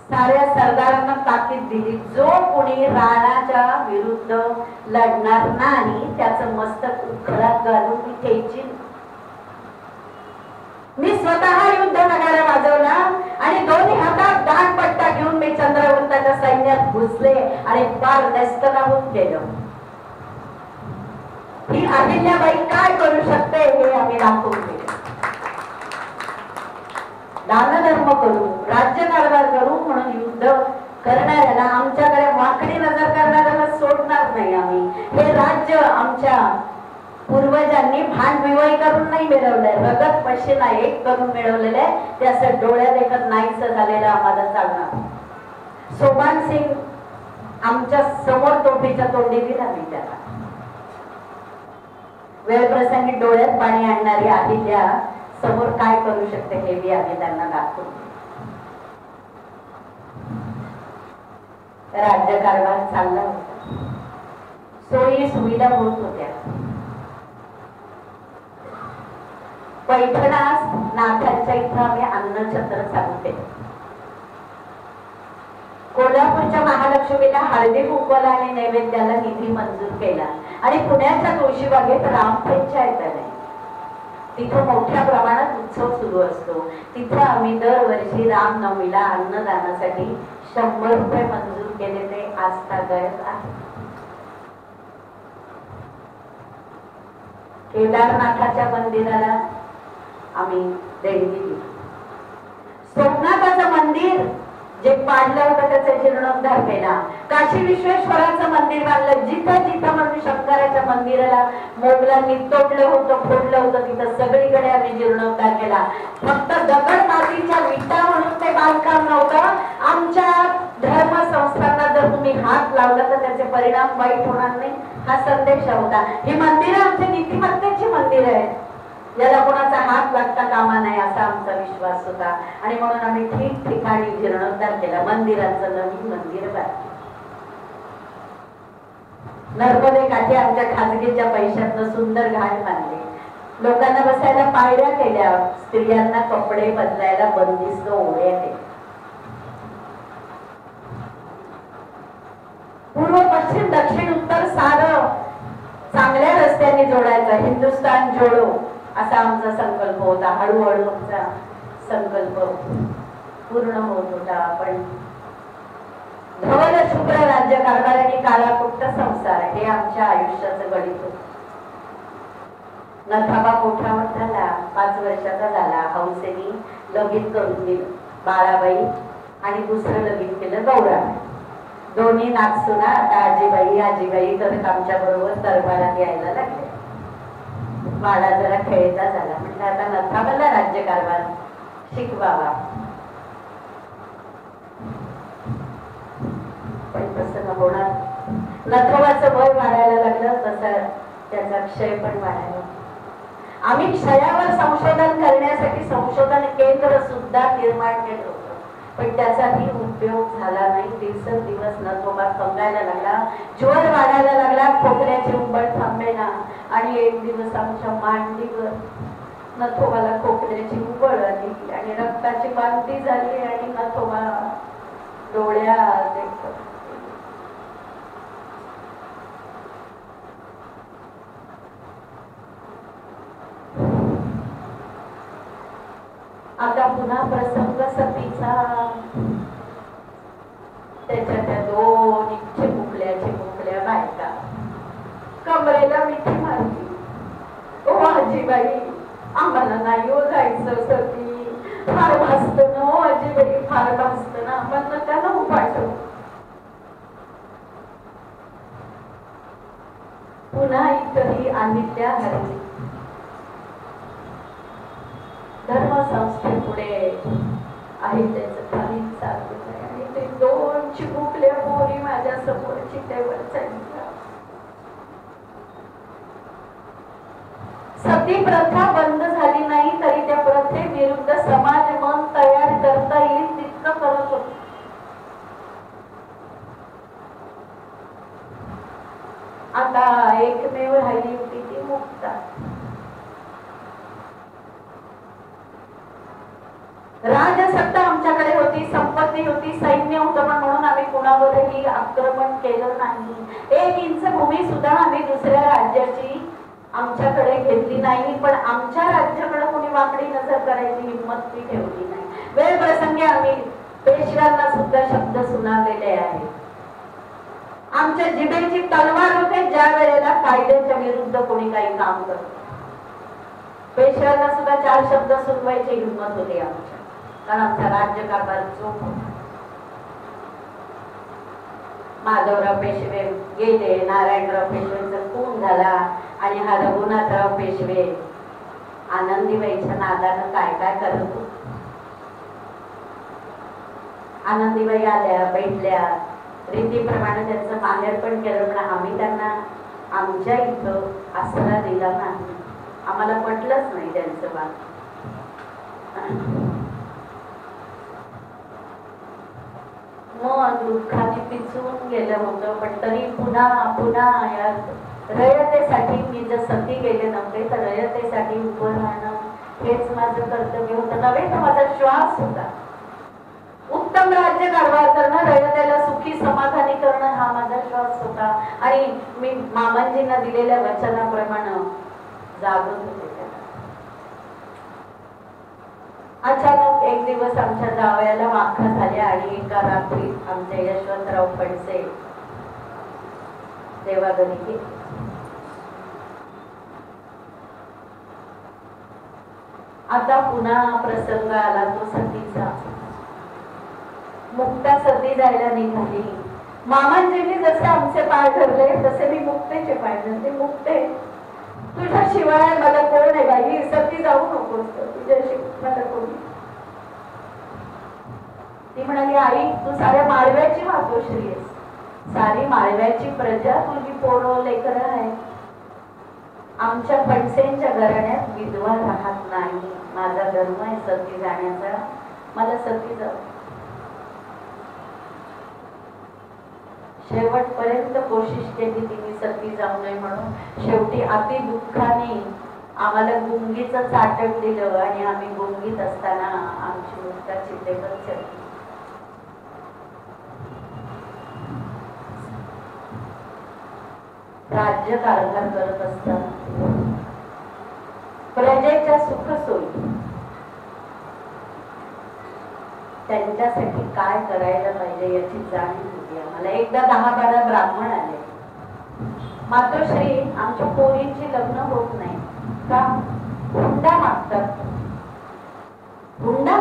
साऱ्या सरदारांना ताकीद दिली, जो कोणी राणाच्या विरुद्ध लढणार नाही त्याचं मस्तक उखळात घालून मी खेचीन. मी स्वतः युद्ध नगारा वाजवला आणि दोन्ही हातात दांडपट्टा घेऊन मी चंद्रवंताच्या सैन्यात घुसले आणि पार नेस्तनाबूत केलं. ही अहिल्याबाई काय करू शकते हे आम्ही दाखवून दिले. दानधर्म करू, राज्यकारभार करू म्हणून युद्ध करणाऱ्याला, आमच्याकडे वाकडी नजर करणाऱ्याला सोडणार नाही आम्ही. हे राज्य आमच्या पूर्वजांनी भांडविवय करून नाही मिळवलंय, रगत पशीना एक करून मिळवलेलं आहे. ते असं डोळ्या देखत नाहीच झालेलं आम्हाला चालणार. सोबान सिंग आमच्या समोर तोफीच्या तोंडी दिला मी त्याला. वेळ प्रसंगी डोळ्यात पाणी आणणारी अहिल्या समोर काय करू शकते हे बी आम्ही त्यांना दाखवू. राज्यकारभार चालला होता, सोयी सुविधा होत होत्या. पैठणास नाथांच्या इथं आम्ही अन्नछत्र चालू केलं. कोल्हापूरच्या महालक्ष्मीला हळदी कुंकवाला आणि नैवेद्याला निधी मंजूर केला आणि पुण्याच्या तुळशीबागेत रामपंचायत आले. तिथं मोठ्या प्रमाणात उत्सव सुरू असतो. तिथं आम्ही दरवर्षी रामनवमीला अन्नदानासाठी 100 रुपये मंजूर केले, ते आजतागायत आहे. केदारनाथाच्या मंदिराला आम्ही देणगी दिली. सोमनाथाचं मंदिर जे पाडलं होतं त्याचा जीर्णोद्धार केला. काशी विश्वेश्वराचं मंदिर बांधलं. जिथं जिथं म्हणजे शंकराच्या मंदिराला मोगलांनी तोडलं होतं, फोडलं होतं, तिथं सगळीकडे आम्ही जीर्णोद्धार केला. फक्त दगड मातीच्या विटा म्हणून ते बांधकाम नव्हतं. आमच्या धर्मसंस्थांना जर तुम्ही हात लावला तर त्याचे परिणाम वाईट होणार नाही हा संदेश होता. ही मंदिरं आमच्या नीतिमत्तेची मंदिर आहेत, याला कोणाचा हात लागता कामा नाही असा आमचा विश्वास होता. आणि म्हणून आम्ही ठिकठिकाणी जीर्णोद्धार केला. मंदिराचं नवीन मंदिर बांधलं. नर्मदे काठी आमच्या खाजगीच्या पैशातनं सुंदर घाट बांधले. लोकांना बसायला पायऱ्या केल्या. स्त्रियांना कपडे बदलायला बंदिस्त ओढ्या केल्या. पूर्व पश्चिम दक्षिण उत्तर सारं चांगल्या रस्त्यांनी जोडायचं. हिंदुस्तान जोडो असा आमचा संकल्प होता. हळूहळू आमचा संकल्प पूर्ण होत होता. पण धवल शुभ्र राज्यकारभार आणि काळाकुट्ट संसार हे आमच्या आयुष्याचं गणित होतं. नथाबा कोठावर झाला, 5 वर्षाचा झाला. हौसेनी लगीन करून दिलं बाळाबाई आणि दुसरं लगीन केलं गौराबाई. दोन्ही नागसुना आता आजीबाई आजीबाई तर आमच्या बरोबर दरबारात यायला लागले. बाळा जरा खेळता झाला. म्हणजे आता नथाबाला राज्यकारभार शिकवावा. पण तसं न होणार. नथाबाचं वय वाढायला लागलं तसं त्याचा क्षय पण वाढायला. आम्ही क्षयावर संशोधन करण्यासाठी संशोधन केंद्र सुद्धा निर्माण केलं होतं, पण त्याचाही उपयोग झाला नाही. दिवसेंदिवस नथोबा खंगायला लागला, ज्वर वाढायला लागला, खोकल्याची उंबळ थांबेना. आणि एक दिवस आमच्या मांडीवर नथोबाला खोकल्याची उंबळ आली आणि रक्ताची वांती झाली आणि नथोबा डोळ्यात देखत. आता पुन्हा प्रसंग सतीचा. त्याच्या त्या दोन चिमुकल्या बायका कमरेला मिठी मारली. ओ आजीबाई, आम्हाला नाही हो जायचं सती, फार भासत ना हो आजीबाई, फार भासत ना, आम्हाला नका ना पाठव. पुन्हा इतरही आहिल्या हरली. धर्मसंस्थेपुढे अहिल्याचं खाली चालू आहे आणि ते दोन चिमुकल्या पोरी माझ्या समोर चितेवर चढल्या. सती प्रथा बंद झाली नाही तरी त्या प्रथेविरुद्ध समाज मन तयार करता येईल तितकं करत होत. आता एकमेव राहिली होती ती मुक्ता. राजसत्ता आमच्याकडे होती, संपत्ती होती, सैन्य होतं, पण म्हणून आम्ही कुणावरही आक्रमण केलं नाही. 1 इंच भूमी सुद्धा आम्ही दुसऱ्या राज्याची आमच्याकडे घेतली नाही. पण आमच्या राज्याकडे कोणी वाकडी नजर करायची हिंमत ती ठेवली नाही. वेळ प्रसंगी आम्ही पेशव्यांना सुद्धा शब्द सुनावलेले आहेत. आमच्या जिभेची तलवार होते ज्या वेळेला कायद्याच्या विरुद्ध कोणी काही काम करत. पेशव्यांना सुद्धा 4 शब्द सुनवायची हिंमत होती आमच्या, कारण आमचा राज्यकारभार चोख होता. माधवराव पेशवे गेले, नारायणराव पेशवेचा खून झाला आणि हा रघुनाथराव पेशवे आनंदीबाईच्या नादानं काय काय करत होते. आनंदीबाई आल्या, बैठल्या, रीतीप्रमाणे त्यांचं माहेर पण केलं, पण आम्ही त्यांना आमच्या इथं आसरा दिला नाही. आम्हाला पटलंच नाही त्यांचं बात. मग दुःखाने पिचून गेलं होतं, पण तरी पुन्हा या रयतेसाठी मी जर सती गेले नव्हते तर रयतेसाठी उभं राहणं हेच माझं कर्तव्य होतं, नव्हे तर माझा श्वास होता. उत्तम राज्य कारभार करणं, रयतेला सुखी समाधानी करणं हा माझा श्वास होता. आणि मी मामांजींना दिलेल्या वचनाप्रमाणे जागत होते. अचानक एक दिवस आमच्या जावयाला वाखा झाल्या आणि एका रात्री आमचे यशवंतराव फडसे देवाघरी गेले. आता पुन्हा प्रसंग आला तो सतीचा. मुक्ता सती जायला निघाली. मामांजींनी जसे आमचे पाय धरले तसे मी मुक्तेचे पाय धरले. मुक्ते, तुझ्याशिवाय मला कोण आहे बाई, सती जाऊ नकोस, तुझ्याशिवाय मला कोणी. ती म्हणाली, आई तू साऱ्या माळव्याची मातोश्री आहेस, सारी माळव्याची प्रजा तुझी पोरं लेकरं आहे. आमच्या फडसेंच्या घराण्यात विधवा राहत नाही. माझा धर्म आहे सती जाण्याचा, मला सती जाऊ. शेवटपर्यंत कोशिश केली तिने सती जाऊ नये म्हणून. शेवटी अति दुःखाने आम्हाला गुंगीचं चाटक दिलं आणि आम्ही गुंगीत असताना आमची मुक्ता चितेवर चढली. राज्य कारभार करत असताना प्रजेच्या सुखसोयी त्यांच्यासाठी काय करायला पाहिजे याची जाणीव होती आम्हाला. एकदा 10-12 ब्राह्मण आले. मातोश्री आमच्या पोरींची लग्न होत नाही का, हुंडा मागतात. हुंडा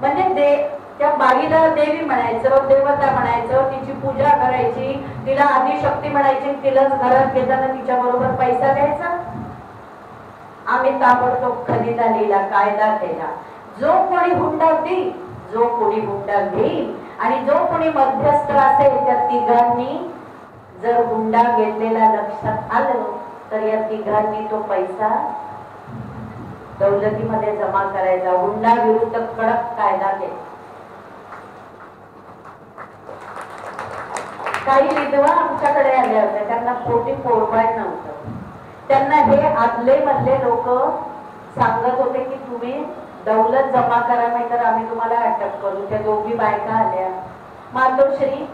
म्हणजे त्या बाईला देवी म्हणायचं, देवता म्हणायचं, तिची पूजा करायची, तिला आदिशक्ती म्हणायची, तिलाच घरात घेताना तिच्या बरोबर पैसा द्यायचा. आम्ही ताबडतोब खलिता लिहिला, कायदा केला. जो कोणी हुंडा देईल, जो कोणी हुंडा घेईल आणि जो कोणी मध्यस्थ असेल त्या तिघांनी जर हुंडा घेतलेला लक्षात आलं तर या तिघांनी तो पैसा दौलतीमध्ये जमा करायचा. हुंडा विरुद्ध कडक कायदा केला. काही विधवा आमच्याकडे आल्या होत्या, त्यांना पोटी पोरबाळ नव्हतं. त्यांना हे आदले मधले लोक सांगत होते की तुम्ही दौलत जमा करा, नाही तर आम्ही तुम्हाला अटक करू. त्या दोघी बायका आल्या. मातोश्री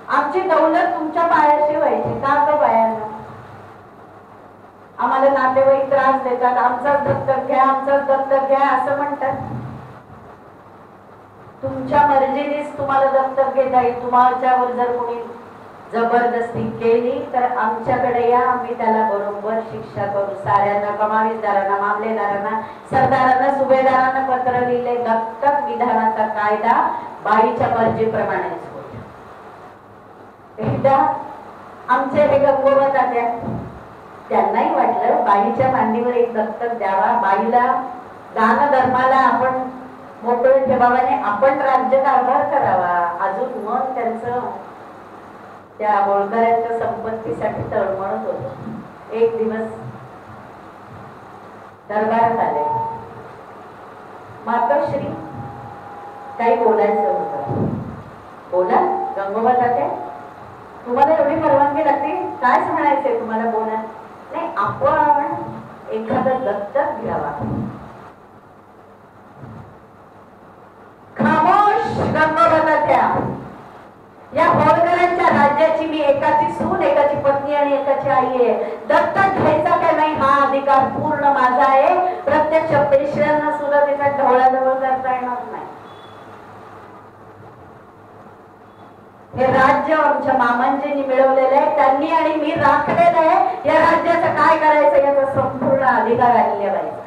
आमची दौलत तुमच्या पायाशी व्हायची का ग बायांना, आम्हाला नातेवाईक त्रास देतात, आमचाच दत्तक घ्या, आमचाच दत्तक घ्या असं म्हणतात. तुमच्या मर्जीनेच तुम्हाला दत्तक घेता येईल. तुमच्यावर जर कोणी जबरदस्ती केली तर आमच्याकडे या, आम्ही त्याला बरोबर शिक्षा करू. साऱ्यांना, कमावीदारांना, मामलेदारांना, सरदारांना, सुभेदारांना पत्र लिहिले. दत्तक विधानाचा कायदा बाईच्या मर्जीप्रमाणेच होईल. एकदा आमचे हे गंगोबा तात्या, त्यांनाही वाटलं बाईच्या मांडीवर एक दत्तक द्यावा, बाईला दान धर्माला आपण मोकळे ठेवावाने आपण राज्यकारभार करावा. अजून मन त्यांचं त्या होळकरांच्या संपत्तीसाठी तळमळत होत. एक दिवस दरबारात आले. मातोश्री, काही बोलायचं होतं. बोला. गंगोबा तात्या, तुम्हाला एवढी परवानगी लागते? काय म्हणायचंय तुम्हाला? बोला. नाही, आपण एखादं दत्तक घ्यावा. खामोश गंगोबा तात्या. या होळकरांच्या राज्याची मी एकाची सून, एकाची पत्नी आणि एकाची आई आहे. दत्तक घ्यायचा काय नाही हा अधिकार पूर्ण माझा आहे. प्रत्यक्ष पेशव्यांना सुद्धा त्याच्या ढवळाजवळ करता येणार नाही. हे राज्य आमच्या मामांजींनी मिळवलेलं आहे, त्यांनी आणि मी राखलेलं आहे. या राज्याचं काय करायचं याचा संपूर्ण अधिकार आलेल्या बाईचा.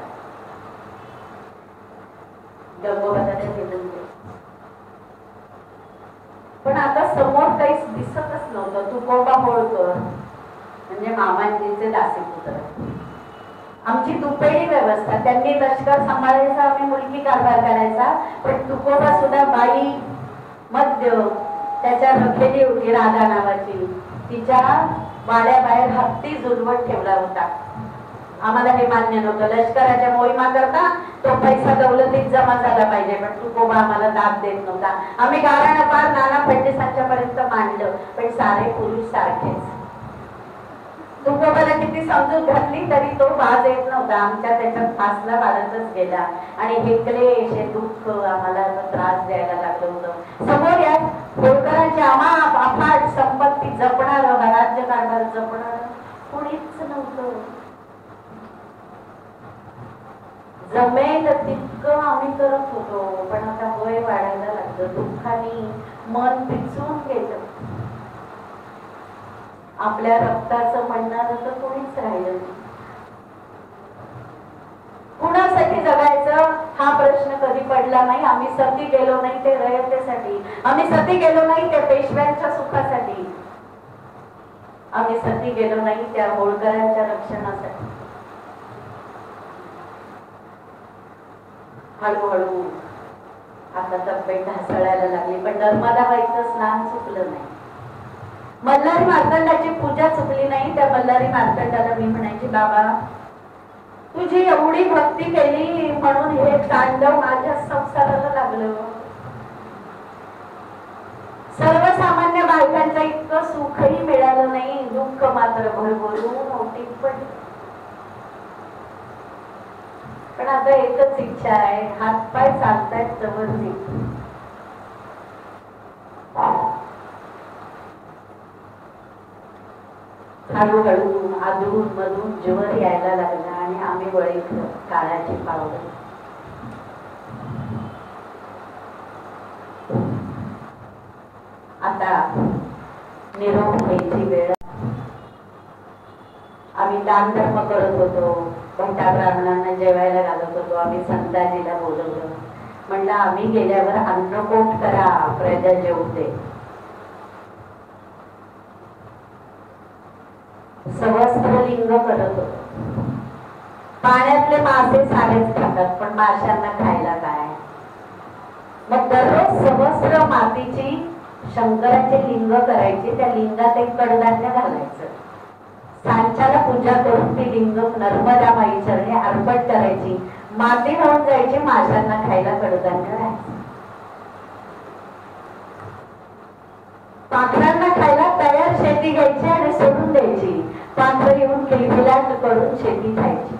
पण आता समोर काहीच दिसतच नव्हतं. तुकोबा होळकर म्हणजे मामांजीचे दासीपुत्र. आमची दुपेडी व्यवस्था, त्यांनी लष्कर सांभाळायचा, आम्ही मुलगी कारभार करायचा. पण तुकोबा सुद्धा बाई मध्य त्याच्या रखेली होती राधा नावाची. तिच्या वाड्याबाहेर हत्ती जुलवत ठेवला होता. आम्हाला हे मान्य नव्हतं. लष्कराच्या मोहिमा करता तो पैसा दौलतीत जमा झाला पाहिजे, पण तुकोबा आम्हाला दाब देत नव्हता. आम्ही गाराणं पार नाना फडणीसांच्या पर्यंत मांडलं, पण सारे पुरुष सारखेच. तुकोबाला किती समजूत घातली तरी तो बाज येत नव्हता. आमच्या त्याच्यात फासला वाढतच गेला आणि हे क्लेश, हे दुःख आम्हाला त्रास द्यायला लागलं होतं. समोर या होळकरांची अफाट संपत्ती जपणार, राज्यकारभार जपणार कोणीच नव्हतं. जमेल तितकं आम्ही करत होतो, पण आता वय वाढायला लागलं. दुःखाने मन पिचून गेलं. आपल्या रक्ताचं म्हणणारं तर कोणीच राहिलं नाही. कुणासाठी जगायचं हा प्रश्न कधी पडला नाही. आम्ही सती गेलो नाही ते रयतेसाठी, आम्ही सती गेलो नाही ते पेशव्यांच्या सुखासाठी, आम्ही सती गेलो नाही त्या होळकरांच्या रक्षणासाठी. हळूहळू आता तब्येत ढासळायला लागली, पण नर्मदाबाईचं स्नान चुकलं नाही. मल्हारी मार्तंडाची पूजा चुकली नाही. त्या मल्हारी मार्तंडाला मी म्हणायची, बाबा तुझी एवढी भक्ती केली म्हणून हे तांडव माझ्या संसाराला लागलं. सर्वसामान्य बायकांच्या इतकं सुखही मिळालं नाही, दुःख मात्र भरभरून ओटीत पडलं. पण आता एकच इच्छा आहे, हातपाय चालतायत जवळ नाही. हळूहळू अधून मधून ज्वर यायला लागला आणि आम्ही वळीतलं काळाची पावलं. आता निरोप व्हायची वेळ. आम्ही दानधर्म करत होतो, भंटा ब्राह्मणांना जेवायला घालत होतो. आम्ही संताजीला बोलवलं, म्हणलं आम्ही गेल्यावर अन्नकोट करा, प्रजा जेवते. सवस्त्र लिंग करत होतो. पाण्यातले मासे सारेच खातात, पण माशांना खायला काय? मग दररोज सहस्र मातीची शंकराचे लिंग करायचे, त्या लिंगात एक कडधान्य घालायचं. सांच्याला पूजा करून ती लिंग नर्मदा माई चरणी अर्पण करायची. माती राहून जायची, माशांना खायला कडधान्य राहायचं. पाखरांना खायला तयार शेती घ्यायची आणि सोडून द्यायची. पाखरं येऊन किलबिलाट करून शेती खायची.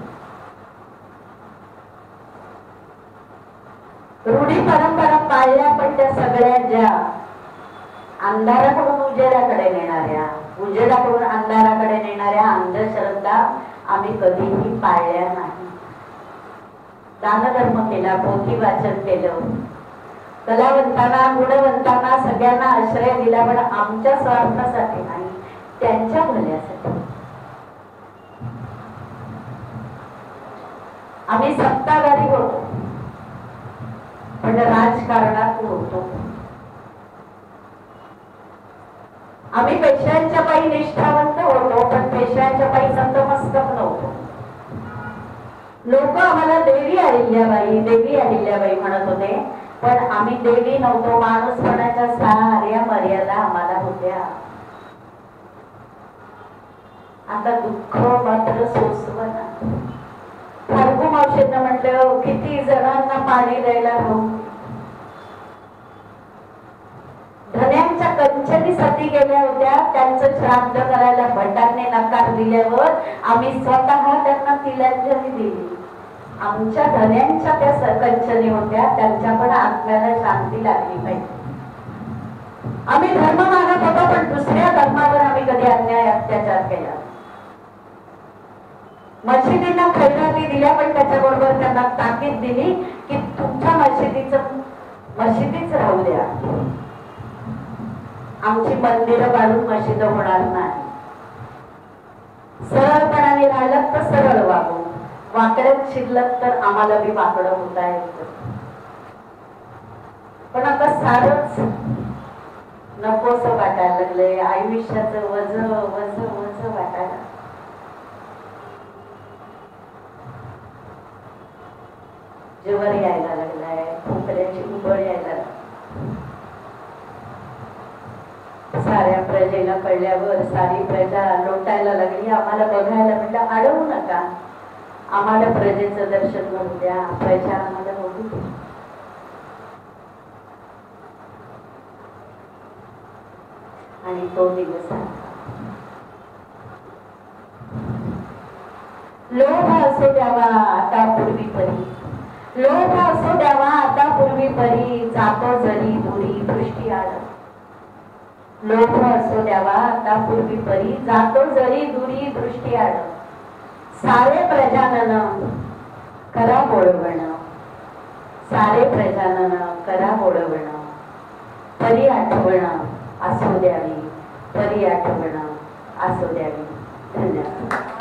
रूढी परंपरा पाळल्या, पण त्या सगळ्या ज्या अंधाराकडून उजेडाकडे नेणाऱ्या, उजेडाकडून अंधाराकडे नेणाऱ्या अंधश्रद्धा आम्ही कधीही पाळल्या नाही. दानधर्म केला, पोथी वाचन केलं, कलावंतांना गुणवंतांना सगळ्यांना आश्रय दिला, पण आमच्या स्वार्थासाठी नाही, त्यांच्या भल्यासाठी. आम्ही सत्ताधारी होतो पण राजकारणात होतो. आम्ही पेशव्यांच्या पायी निष्ठावंत होतो पण पेशव्यांच्या पायी नतमस्तक नव्हतो. लोक आम्हाला देवी अहिल्याबाई म्हणत होते, पण आम्ही देवी नव्हतो. माणूसपणाच्या साऱ्या मर्यादा आम्हाला होत्या. आता दुःख मात्र सोसवना. फाल्गू मावशींना म्हटलं किती जणांना पाणी द्यायला राहू. धन्यांच्या कंचनी सती गेल्या होत्या, त्यांचं श्राद्ध करायला भटांनी नकार दिल्यावर आम्ही स्वतः त्यांना तिलांजली दिली. आमच्या धन्यांच्या त्या कंचनी होत्या, त्यांच्या पण आत्म्याला शांती लागली पाहिजे. आम्ही धर्म मागत होतो पण दुसऱ्या धर्मावर आम्ही कधी अन्याय अत्याचार केला. मशिदींना खैराती दिल्या पण त्याच्याबरोबर त्यांना ताकीद दिली की तुमच्या मशिदीच राहू द्या, आमची मंदिरं बाळून मशिद होणार नाही. सरळपणाने राहिलं तर सरळ वागू, वाकड्यात शिरलं तर आम्हाला बी वाकडं होता येतं. पण आता सारच नकोस वाटायला लागलंय. आयुष्याचं वज वज वज वाटायला. जेवण यायला लागलाय, खोकल्याची उबळ यायला लागली. साऱ्या प्रजेला कळल्यावर सारी प्रजा लोटायला लागली. आम्हाला बघायला म्हटलं अडवू नका, आम्हाला प्रजेचं दर्शन करू द्या, प्रजा आम्हाला बघू द्या. आणि तो दिवस लोभ असो द्यावा आता पूर्वी परी, लोभ असो द्यावा आता पूर्वी परी, जातो जरी दुरी दृष्टी आड. लोभ असो द्यावा आता पूर्वी परी, जातो जरी दुरी दृष्टी आड. सारे प्रजानन करा बोळवण, सारे प्रजानन करा बोळवण, परी आठवण असू द्यावी, परी आठवण असू द्यावी. धन्यवाद.